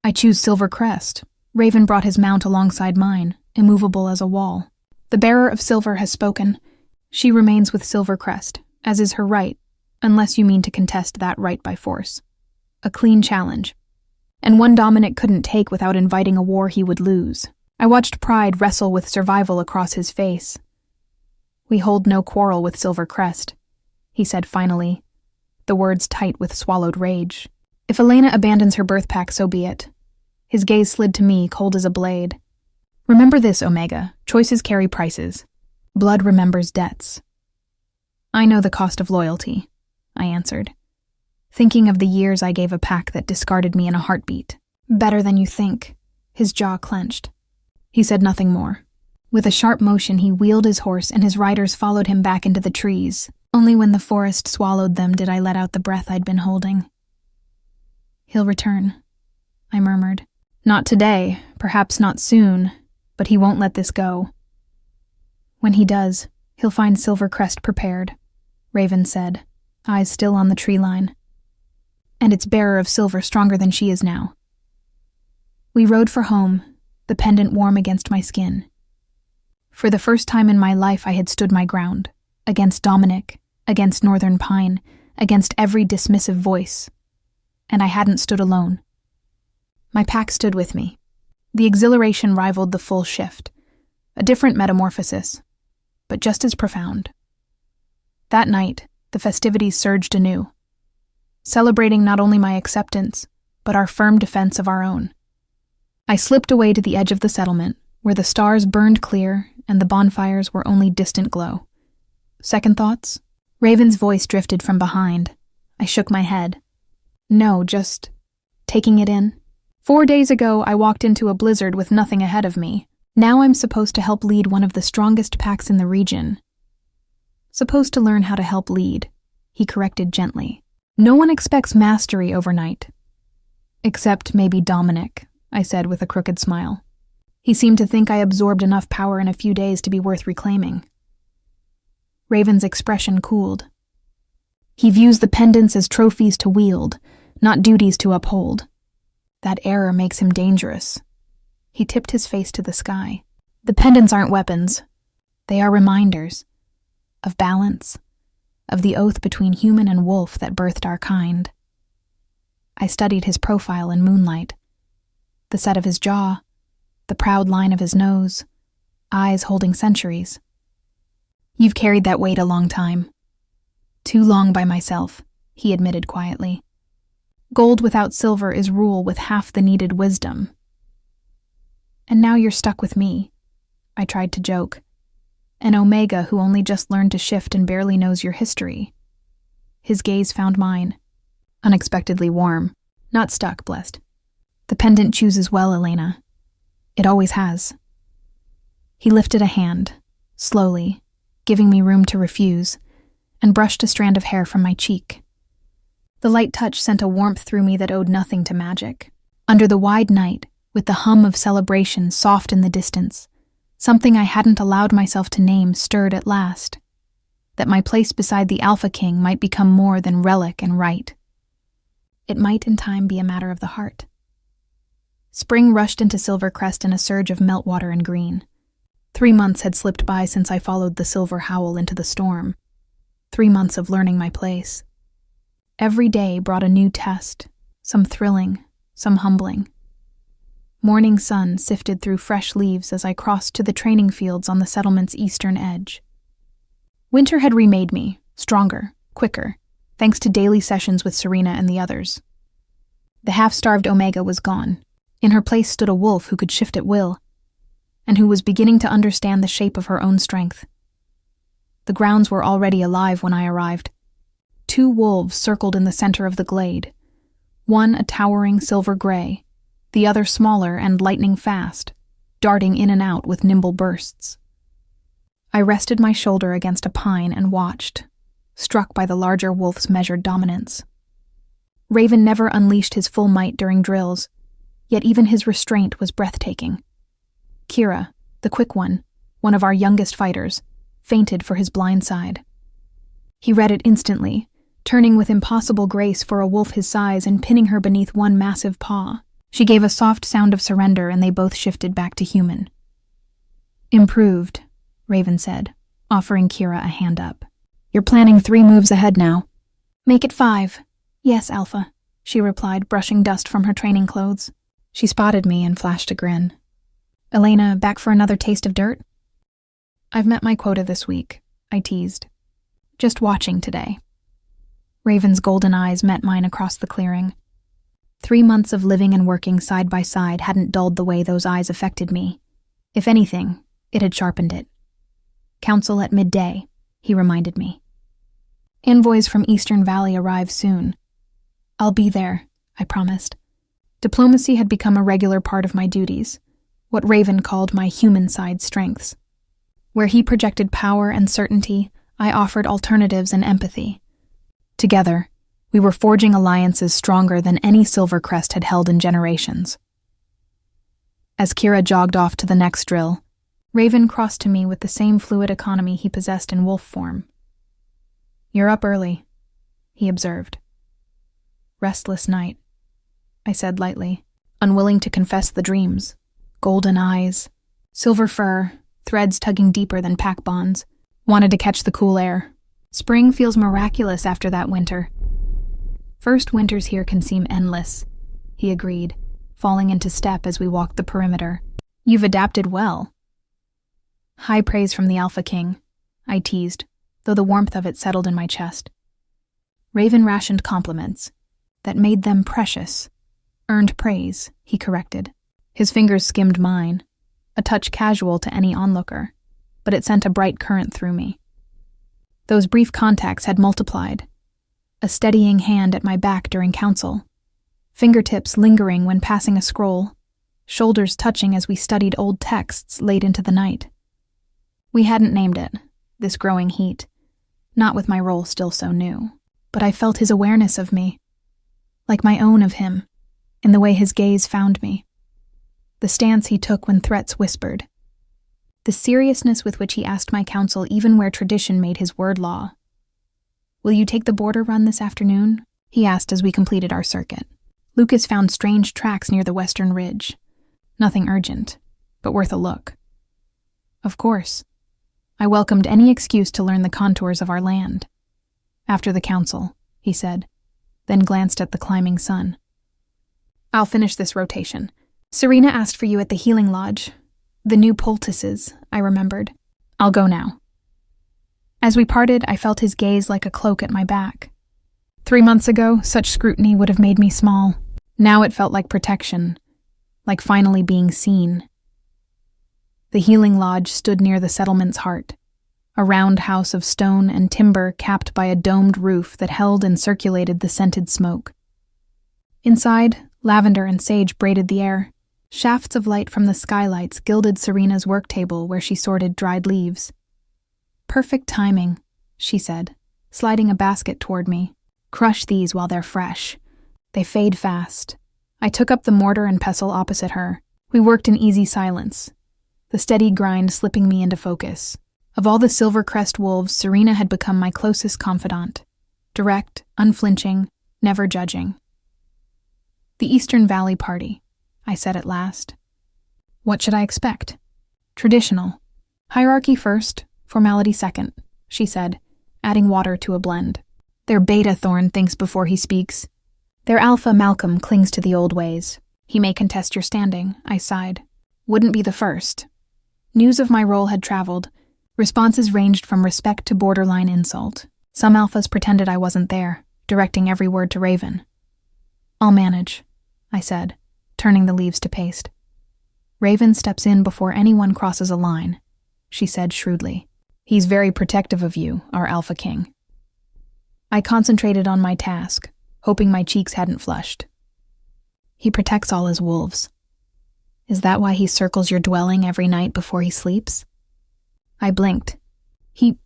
I choose Silvercrest. Raven brought his mount alongside mine, immovable as a wall. The bearer of silver has spoken. She remains with Silvercrest, as is her right, unless you mean to contest that right by force. A clean challenge. And one Dominic couldn't take without inviting a war he would lose. I watched pride wrestle with survival across his face. "We hold no quarrel with Silvercrest," he said finally, the words tight with swallowed rage. "If Elena abandons her birth pack, so be it." His gaze slid to me, cold as a blade. "Remember this, Omega. Choices carry prices. Blood remembers debts." "I know the cost of loyalty," I answered, thinking of the years I gave a pack that discarded me in a heartbeat. "Better than you think." His jaw clenched. He said nothing more. With a sharp motion, he wheeled his horse and his riders followed him back into the trees. Only when the forest swallowed them did I let out the breath I'd been holding. "He'll return," I murmured. "Not today, perhaps not soon, but he won't let this go." "When he does, he'll find Silvercrest prepared," Raven said, eyes still on the tree line. "And its bearer of silver stronger than she is now." We rode for home, the pendant warm against my skin. For the first time in my life I had stood my ground, against Dominic, against Northern Pine, against every dismissive voice. And I hadn't stood alone. My pack stood with me. The exhilaration rivaled the full shift, a different metamorphosis, but just as profound. That night, the festivities surged anew, celebrating not only my acceptance, but our firm defense of our own. I slipped away to the edge of the settlement, where the stars burned clear and the bonfires were only distant glow. "Second thoughts?" Raven's voice drifted from behind. I shook my head. "No, just taking it in. 4 days ago, I walked into a blizzard with nothing ahead of me. Now I'm supposed to help lead one of the strongest packs in the region." "Supposed to learn how to help lead," he corrected gently. "No one expects mastery overnight." "Except maybe Dominic," I said with a crooked smile. He seemed to think I absorbed enough power in a few days to be worth reclaiming. Raven's expression cooled. "He views the pendants as trophies to wield, not duties to uphold. That error makes him dangerous." He tipped his face to the sky. "The pendants aren't weapons. They are reminders. Of balance. Of the oath between human and wolf that birthed our kind." I studied his profile in moonlight. The set of his jaw, the proud line of his nose, eyes holding centuries. "You've carried that weight a long time." "Too long by myself," he admitted quietly. "Gold without silver is rule with half the needed wisdom." "And now you're stuck with me," I tried to joke. "An Omega who only just learned to shift and barely knows your history." His gaze found mine, unexpectedly warm, not stuck, blessed. "The pendant chooses well, Elena. It always has." He lifted a hand, slowly, giving me room to refuse, and brushed a strand of hair from my cheek. The light touch sent a warmth through me that owed nothing to magic. Under the wide night, with the hum of celebration soft in the distance, something I hadn't allowed myself to name stirred at last. That my place beside the Alpha King might become more than relic and rite. It might in time be a matter of the heart. Spring rushed into Silvercrest in a surge of meltwater and green. 3 months had slipped by since I followed the silver Howl into the storm. 3 months of learning my place. Every day brought a new test, some thrilling, some humbling. Morning sun sifted through fresh leaves as I crossed to the training fields on the settlement's eastern edge. Winter had remade me, stronger, quicker, thanks to daily sessions with Serena and the others. The half-starved Omega was gone. In her place stood a wolf who could shift at will, and who was beginning to understand the shape of her own strength. The grounds were already alive when I arrived. 2 wolves circled in the center of the glade, one a towering silver gray, the other smaller and lightning fast, darting in and out with nimble bursts. I rested my shoulder against a pine and watched, struck by the larger wolf's measured dominance. Raven never unleashed his full might during drills, yet even his restraint was breathtaking. Kira, the quick one of our youngest fighters, fainted for his blind side. He read it instantly, turning with impossible grace for a wolf his size and pinning her beneath one massive paw. She gave a soft sound of surrender and they both shifted back to human. "Improved," Raven said, offering Kira a hand up. "You're planning 3 moves ahead now." Make it 5. Yes, Alpha, she replied, brushing dust from her training clothes. She spotted me and flashed a grin. Elena, back for another taste of dirt? I've met my quota this week, I teased. Just watching today. Raven's golden eyes met mine across the clearing. 3 months of living and working side by side hadn't dulled the way those eyes affected me. If anything, it had sharpened it. Council at midday, he reminded me. Envoys from Eastern Valley arrive soon. I'll be there, I promised. Diplomacy had become a regular part of my duties, what Raven called my human-side strengths. Where he projected power and certainty, I offered alternatives and empathy. Together, we were forging alliances stronger than any Silvercrest had held in generations. As Kira jogged off to the next drill, Raven crossed to me with the same fluid economy he possessed in wolf form. You're up early, he observed. Restless night, I said lightly, unwilling to confess the dreams. Golden eyes, silver fur, threads tugging deeper than pack bonds. Wanted to catch the cool air. Spring feels miraculous after that winter. First winters here can seem endless, he agreed, falling into step as we walked the perimeter. You've adapted well. High praise from the Alpha King, I teased, though the warmth of it settled in my chest. Raven rationed compliments that made them precious. Earned praise, he corrected. His fingers skimmed mine, a touch casual to any onlooker, but it sent a bright current through me. Those brief contacts had multiplied, a steadying hand at my back during council, fingertips lingering when passing a scroll, shoulders touching as we studied old texts late into the night. We hadn't named it, this growing heat, not with my role still so new, but I felt his awareness of me, like my own of him, in the way his gaze found me. The stance he took when threats whispered. The seriousness with which he asked my counsel even where tradition made his word law. Will you take the border run this afternoon? He asked as we completed our circuit. Lucas found strange tracks near the western ridge. Nothing urgent, but worth a look. Of course. I welcomed any excuse to learn the contours of our land. After the council, he said, then glanced at the climbing sun. I'll finish this rotation. Serena asked for you at the healing lodge. The new poultices, I remembered. I'll go now. As we parted, I felt his gaze like a cloak at my back. 3 months ago, such scrutiny would have made me small. Now it felt like protection, like finally being seen. The healing lodge stood near the settlement's heart, a round house of stone and timber capped by a domed roof that held and circulated the scented smoke. Inside, lavender and sage braided the air. Shafts of light from the skylights gilded Serena's work table where she sorted dried leaves. Perfect timing, she said, sliding a basket toward me. Crush these while they're fresh. They fade fast. I took up the mortar and pestle opposite her. We worked in easy silence, the steady grind slipping me into focus. Of all the Silvercrest wolves, Serena had become my closest confidant. Direct, unflinching, never judging. The Eastern Valley party, I said at last. What should I expect? Traditional. Hierarchy first, formality second, she said, adding water to a blend. Their beta Thorn thinks before he speaks. Their alpha Malcolm clings to the old ways. He may contest your standing, I sighed. Wouldn't be the first. News of my role had traveled. Responses ranged from respect to borderline insult. Some alphas pretended I wasn't there, directing every word to Raven. I'll manage, I said, turning the leaves to paste. Raven steps in before anyone crosses a line, she said shrewdly. He's very protective of you, our Alpha King. I concentrated on my task, hoping my cheeks hadn't flushed. He protects all his wolves. Is that why he circles your dwelling every night before he sleeps? I blinked.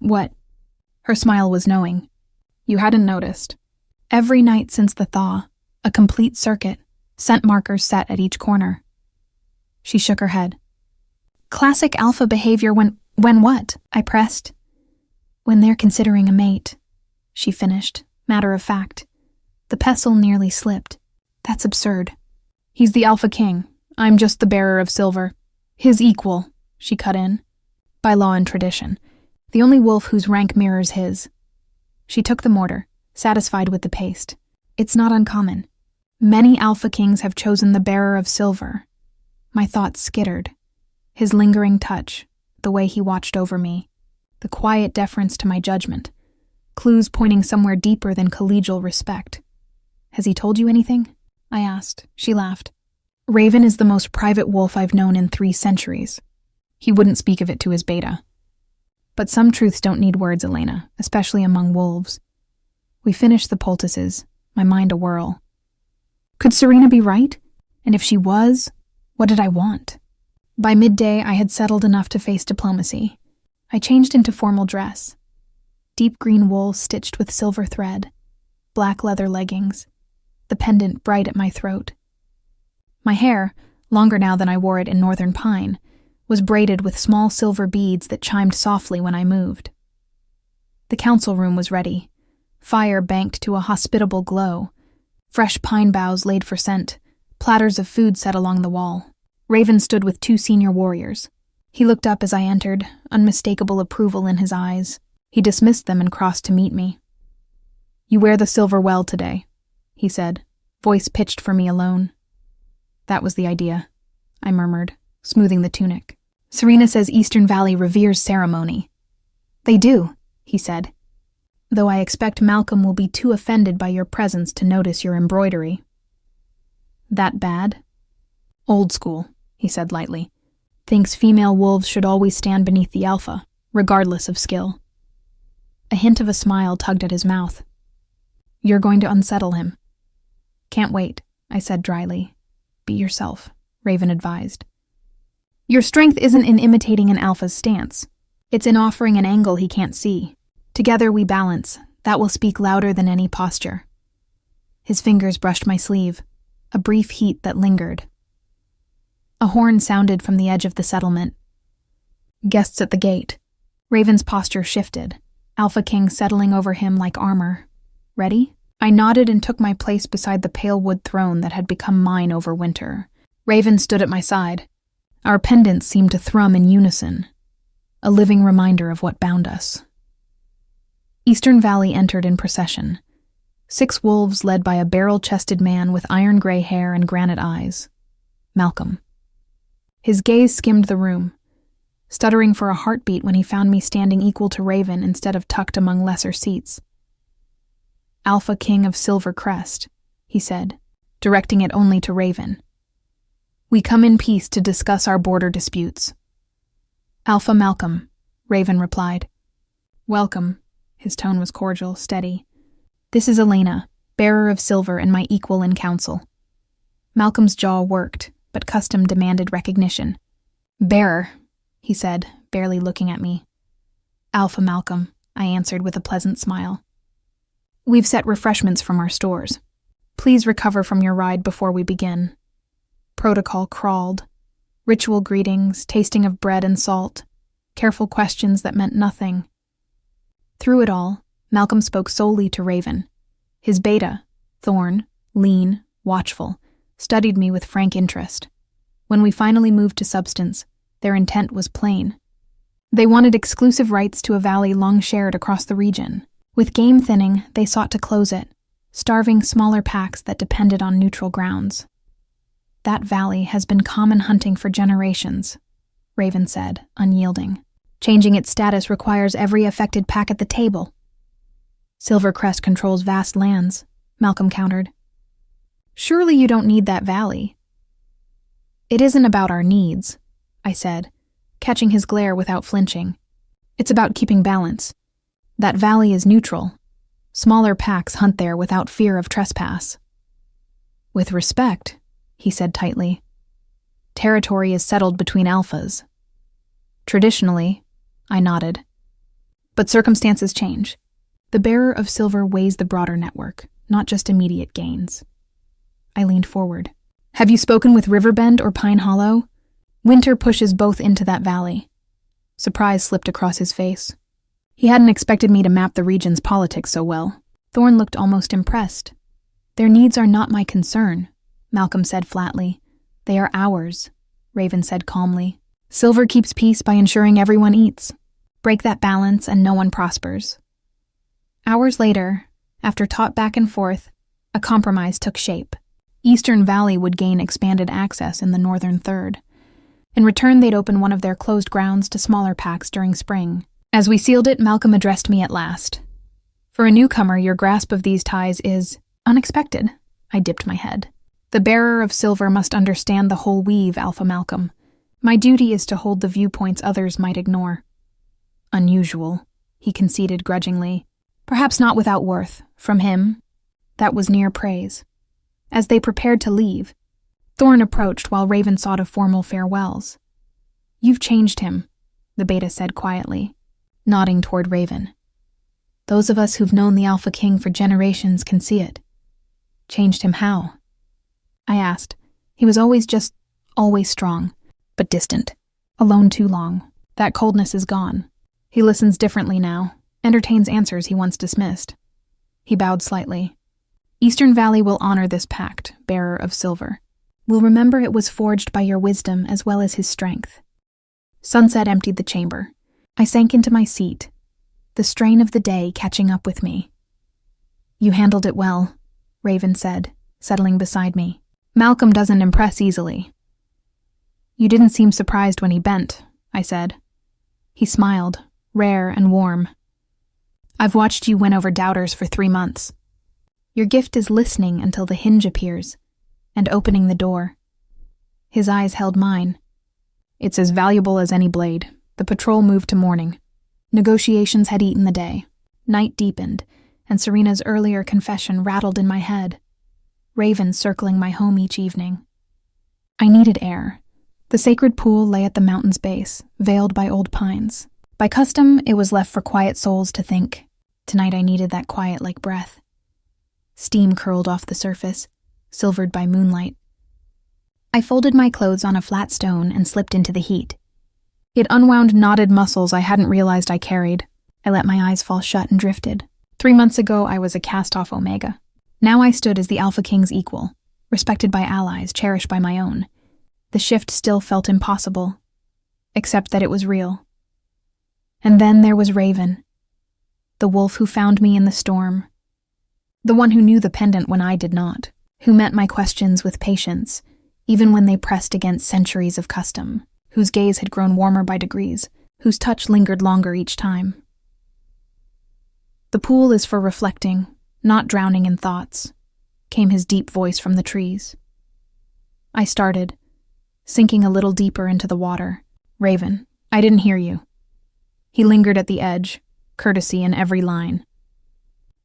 What? Her smile was knowing. You hadn't noticed. Every night since the thaw, a complete circuit, scent markers set at each corner. She shook her head. Classic alpha behavior when what? I pressed. When they're considering a mate, she finished, matter of fact. The pestle nearly slipped. That's absurd. He's the Alpha King. I'm just the bearer of silver. His equal, she cut in. By law and tradition. The only wolf whose rank mirrors his. She took the mortar, satisfied with the paste. It's not uncommon. Many Alpha Kings have chosen the bearer of silver. My thoughts skittered. His lingering touch, the way he watched over me, the quiet deference to my judgment, clues pointing somewhere deeper than collegial respect. Has he told you anything? I asked. She laughed. Raven is the most private wolf I've known in 3 centuries. He wouldn't speak of it to his beta. But some truths don't need words, Elena, especially among wolves. We finished the poultices, my mind a whirl. Could Serena be right? And if she was, what did I want? By midday, I had settled enough to face diplomacy. I changed into formal dress. Deep green wool stitched with silver thread, black leather leggings, the pendant bright at my throat. My hair, longer now than I wore it in northern pine, was braided with small silver beads that chimed softly when I moved. The council room was ready, fire banked to a hospitable glow, fresh pine boughs laid for scent, platters of food set along the wall. Raven stood with 2 senior warriors. He looked up as I entered, unmistakable approval in his eyes. He dismissed them and crossed to meet me. You wear the silver well today, he said, voice pitched for me alone. That was the idea, I murmured, smoothing the tunic. Serena says Eastern Valley reveres ceremony. They do, he said, though I expect Malcolm will be too offended by your presence to notice your embroidery. That bad? Old school, he said lightly. Thinks female wolves should always stand beneath the alpha, regardless of skill. A hint of a smile tugged at his mouth. You're going to unsettle him. Can't wait, I said dryly. Be yourself, Raven advised. Your strength isn't in imitating an alpha's stance. It's in offering an angle he can't see. Together we balance. That will speak louder than any posture. His fingers brushed my sleeve, a brief heat that lingered. A horn sounded from the edge of the settlement. Guests at the gate. Raven's posture shifted, Alpha King settling over him like armor. Ready? I nodded and took my place beside the pale wood throne that had become mine over winter. Raven stood at my side. Our pendants seemed to thrum in unison, a living reminder of what bound us. Eastern Valley entered in procession. 6 wolves led by a barrel-chested man with iron-gray hair and granite eyes. Malcolm. His gaze skimmed the room, stuttering for a heartbeat when he found me standing equal to Raven instead of tucked among lesser seats. Alpha King of Silver Crest, he said, directing it only to Raven. We come in peace to discuss our border disputes. Alpha Malcolm, Raven replied. Welcome. His tone was cordial, steady. This is Elena, bearer of silver and my equal in council. Malcolm's jaw worked, but custom demanded recognition. Bearer, he said, barely looking at me. Alpha Malcolm, I answered with a pleasant smile. We've set refreshments from our stores. Please recover from your ride before we begin. Protocol crawled. Ritual greetings, tasting of bread and salt, careful questions that meant nothing. Through it all, Malcolm spoke solely to Raven. His beta, Thorn, lean, watchful, studied me with frank interest. When we finally moved to substance, their intent was plain. They wanted exclusive rights to a valley long shared across the region. With game thinning, they sought to close it, starving smaller packs that depended on neutral grounds. That valley has been common hunting for generations, Raven said, unyielding. Changing its status requires every affected pack at the table. Silvercrest controls vast lands, Malcolm countered. Surely you don't need that valley. It isn't about our needs, I said, catching his glare without flinching. It's about keeping balance. That valley is neutral. Smaller packs hunt there without fear of trespass. With respect, he said tightly. Territory is settled between alphas. Traditionally, I nodded. But circumstances change. The bearer of silver weighs the broader network, not just immediate gains. I leaned forward. Have you spoken with Riverbend or Pine Hollow? Winter pushes both into that valley. Surprise slipped across his face. He hadn't expected me to map the region's politics so well. Thorn looked almost impressed. Their needs are not my concern, Malcolm said flatly. They are ours, Raven said calmly. Silver keeps peace by ensuring everyone eats. Break that balance and no one prospers. Hours later, After taught back and forth, a compromise took shape. Eastern Valley would gain expanded access in the northern third. In return, they'd open one of their closed grounds to smaller packs during spring. As we sealed it, Malcolm addressed me at last. For a newcomer, your grasp of these ties is unexpected. I dipped my head. The bearer of silver must understand the whole weave, Alpha Malcolm. My duty is to hold the viewpoints others might ignore. Unusual, he conceded grudgingly. Perhaps not without worth. From him, that was near praise. As they prepared to leave, Thorn approached while Raven sought a formal farewells. You've changed him, the beta said quietly, nodding toward Raven. Those of us who've known the Alpha King for generations can see it. Changed him how? I asked. He was always strong, but distant. Alone too long. That coldness is gone. He listens differently now, entertains answers he once dismissed. He bowed slightly. Eastern Valley will honor this pact, bearer of silver. We'll remember it was forged by your wisdom as well as his strength. Sunset emptied the chamber. I sank into my seat, the strain of the day catching up with me. You handled it well, Raven said, settling beside me. Malcolm doesn't impress easily. You didn't seem surprised when he bent, I said. He smiled, rare and warm. I've watched you win over doubters for 3 months. Your gift is listening until the hinge appears, and opening the door. His eyes held mine. It's as valuable as any blade. The patrol moved to morning. Negotiations had eaten the day. Night deepened, and Serena's earlier confession rattled in my head. Raven circling my home each evening. I needed air. The sacred pool lay at the mountain's base, veiled by old pines. By custom, it was left for quiet souls to think. Tonight I needed that quiet like breath. Steam curled off the surface, silvered by moonlight. I folded my clothes on a flat stone and slipped into the heat. It unwound knotted muscles I hadn't realized I carried. I let my eyes fall shut and drifted. 3 months ago, I was a cast-off Omega. Now I stood as the Alpha King's equal, respected by allies, cherished by my own. The shift still felt impossible, except that it was real. And then there was Raven, the wolf who found me in the storm, the one who knew the pendant when I did not, who met my questions with patience, even when they pressed against centuries of custom, whose gaze had grown warmer by degrees, whose touch lingered longer each time. The pool is for reflecting, not drowning in thoughts, came his deep voice from the trees. I started, sinking a little deeper into the water. Raven, I didn't hear you. He lingered at the edge, courtesy in every line.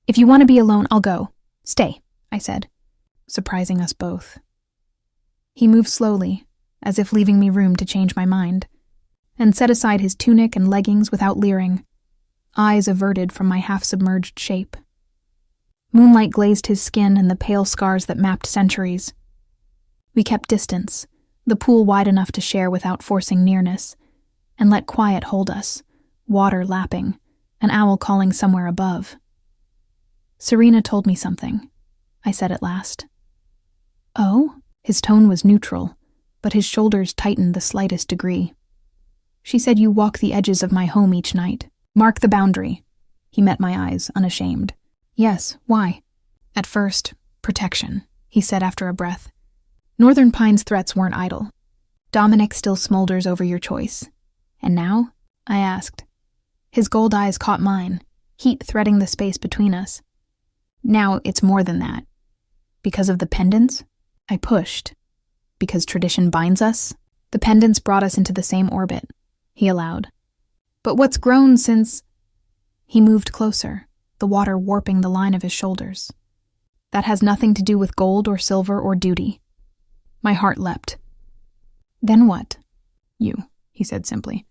If you want to be alone, I'll go. Stay, I said, surprising us both. He moved slowly, as if leaving me room to change my mind, and set aside his tunic and leggings without leering, eyes averted from my half-submerged shape. Moonlight glazed his skin and the pale scars that mapped centuries. We kept distance, the pool wide enough to share without forcing nearness, and let quiet hold us, water lapping, an owl calling somewhere above. Serena told me something, I said at last. Oh? His tone was neutral, but his shoulders tightened the slightest degree. She said you walk the edges of my home each night. Mark the boundary. He met my eyes, unashamed. Yes, why? At first, protection, he said after a breath. Northern Pine's threats weren't idle. Dominic still smolders over your choice. And now? I asked. His gold eyes caught mine, heat threading the space between us. Now it's more than that. Because of the pendants? I pushed. Because tradition binds us? The pendants brought us into the same orbit, he allowed. But what's grown since... He moved closer, the water warping the line of his shoulders. That has nothing to do with gold or silver or duty. My heart leapt. Then what? You, he said simply.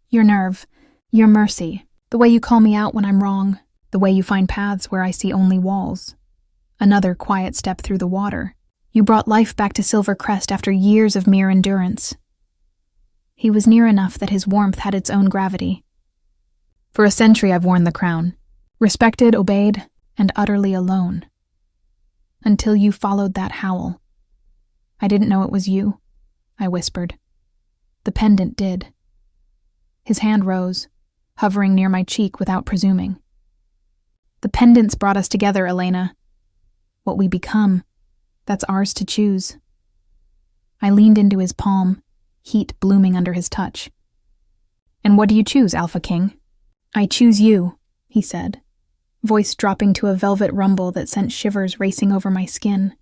Your nerve, your mercy, the way you call me out when I'm wrong, the way you find paths where I see only walls. Another quiet step through the water. You brought life back to Silver Crest after years of mere endurance. He was near enough that his warmth had its own gravity. For a century I've worn the crown, respected, obeyed, and utterly alone. Until you followed that howl. I didn't know it was you, I whispered. The pendant did. His hand rose, hovering near my cheek without presuming. The pendants brought us together, Elena. What we become, that's ours to choose. I leaned into his palm, heat blooming under his touch. And what do you choose, Alpha King? I choose you, he said, voice dropping to a velvet rumble that sent shivers racing over my skin.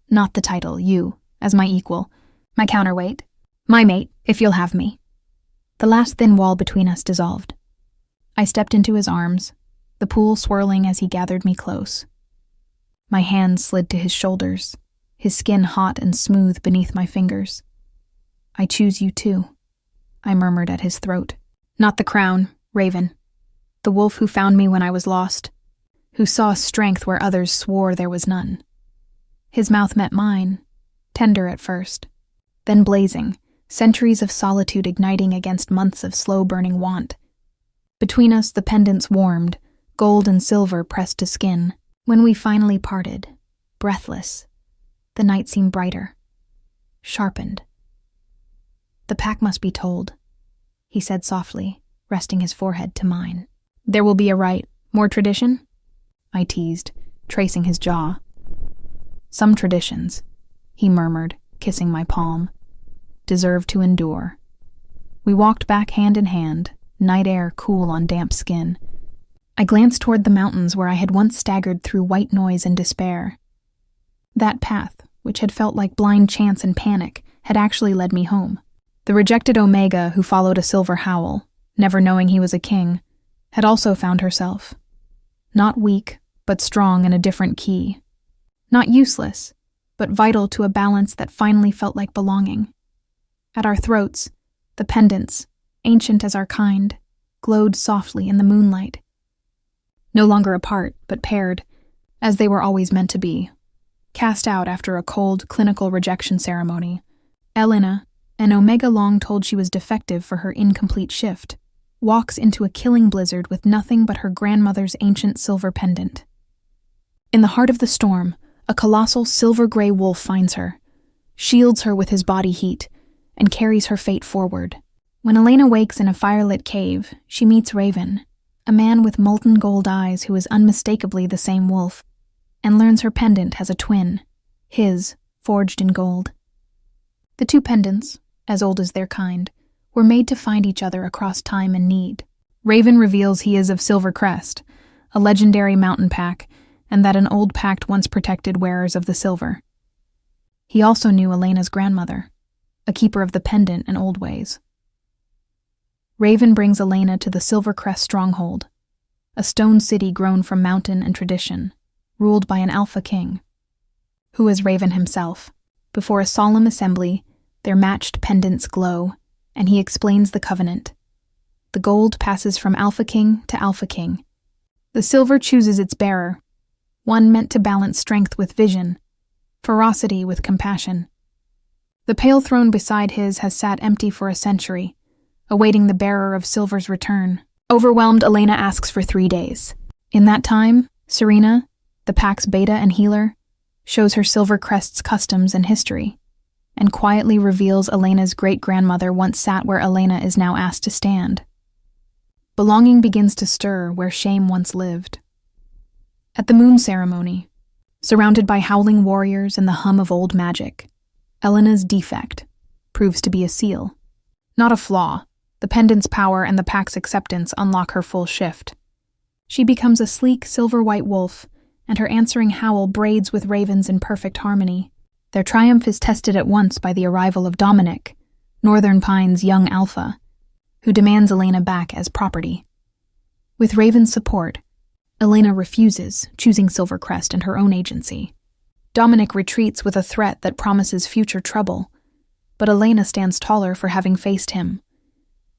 Not the title, you, as my equal, my counterweight, my mate, if you'll have me. The last thin wall between us dissolved. I stepped into his arms, the pool swirling as he gathered me close. My hands slid to his shoulders, his skin hot and smooth beneath my fingers. I choose you too, I murmured at his throat. Not the crown, Raven. The wolf who found me when I was lost, who saw strength where others swore there was none. His mouth met mine, tender at first, then blazing, centuries of solitude igniting against months of slow-burning want. Between us, the pendants warmed, gold and silver pressed to skin. When we finally parted, breathless, the night seemed brighter, sharpened. The pack must be told, he said softly, resting his forehead to mine. There will be a rite, more tradition? I teased, tracing his jaw. Some traditions, he murmured, kissing my palm, deserve to endure. We walked back hand in hand, night air cool on damp skin. I glanced toward the mountains where I had once staggered through white noise and despair. That path, which had felt like blind chance and panic, had actually led me home. The rejected Omega who followed a silver Howl, never knowing he was a king, had also found herself. Not weak, but strong in a different key. Not useless, but vital to a balance that finally felt like belonging. At our throats, the pendants, ancient as our kind, glowed softly in the moonlight. No longer apart, but paired, as they were always meant to be. Cast out after a cold, clinical rejection ceremony, Elena, an Omega long told she was defective for her incomplete shift, walks into a killing blizzard with nothing but her grandmother's ancient silver pendant. In the heart of the storm, a colossal silver-gray wolf finds her, shields her with his body heat, and carries her fate forward. When Elena wakes in a firelit cave, she meets Raven, a man with molten gold eyes who is unmistakably the same wolf, and learns her pendant has a twin, his, forged in gold. The two pendants, as old as their kind, were made to find each other across time and need. Raven reveals he is of Silver Crest, a legendary mountain pack, and that an old pact once protected wearers of the silver. He also knew Elena's grandmother, a keeper of the pendant and old ways. Raven brings Elena to the Silver Crest stronghold, a stone city grown from mountain and tradition, ruled by an Alpha King, who is Raven himself. Before a solemn assembly, their matched pendants glow, and he explains the covenant. The gold passes from Alpha King to Alpha King. The silver chooses its bearer, one meant to balance strength with vision, ferocity with compassion. The pale throne beside his has sat empty for a century, awaiting the bearer of silver's return. Overwhelmed, Elena asks for 3 days. In that time, Serena, the pack's beta and healer, shows her Silver Crest's customs and history, and quietly reveals Elena's great-grandmother once sat where Elena is now asked to stand. Belonging begins to stir where shame once lived. At the moon ceremony, surrounded by howling warriors and the hum of old magic, Elena's defect proves to be a seal. Not a flaw, the pendant's power and the pack's acceptance unlock her full shift. She becomes a sleek silver-white wolf, and her answering howl braids with ravens in perfect harmony. Their triumph is tested at once by the arrival of Dominic, Northern Pine's young alpha, who demands Elena back as property. With Raven's support, Elena refuses, choosing Silvercrest and her own agency. Dominic retreats with a threat that promises future trouble, but Elena stands taller for having faced him.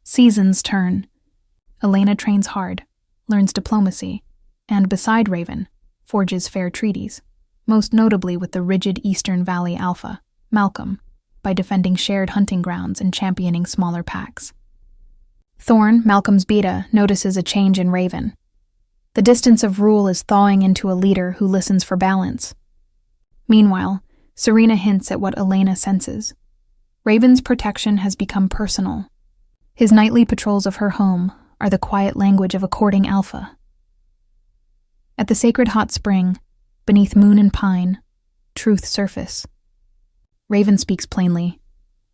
Seasons turn. Elena trains hard, learns diplomacy, and beside Raven, forges fair treaties, most notably with the rigid Eastern Valley Alpha, Malcolm, by defending shared hunting grounds and championing smaller packs. Thorn, Malcolm's beta, notices a change in Raven. The distance of rule is thawing into a leader who listens for balance. Meanwhile, Serena hints at what Elena senses. Raven's protection has become personal. His nightly patrols of her home are the quiet language of a courting alpha. At the sacred hot spring, beneath moon and pine, truth surface. Raven speaks plainly.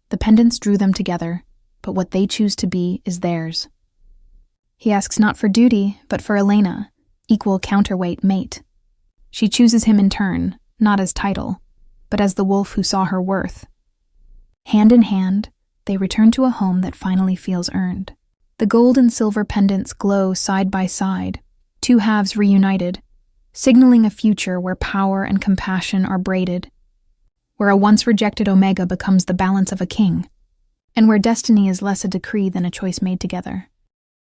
The pendants drew them together, but what they choose to be is theirs. He asks not for duty, but for Elena, equal counterweight mate. She chooses him in turn, not as title, but as the wolf who saw her worth. Hand in hand, they return to a home that finally feels earned. The gold and silver pendants glow side by side, two halves reunited, signaling a future where power and compassion are braided, where a once rejected Omega becomes the balance of a king, and where destiny is less a decree than a choice made together.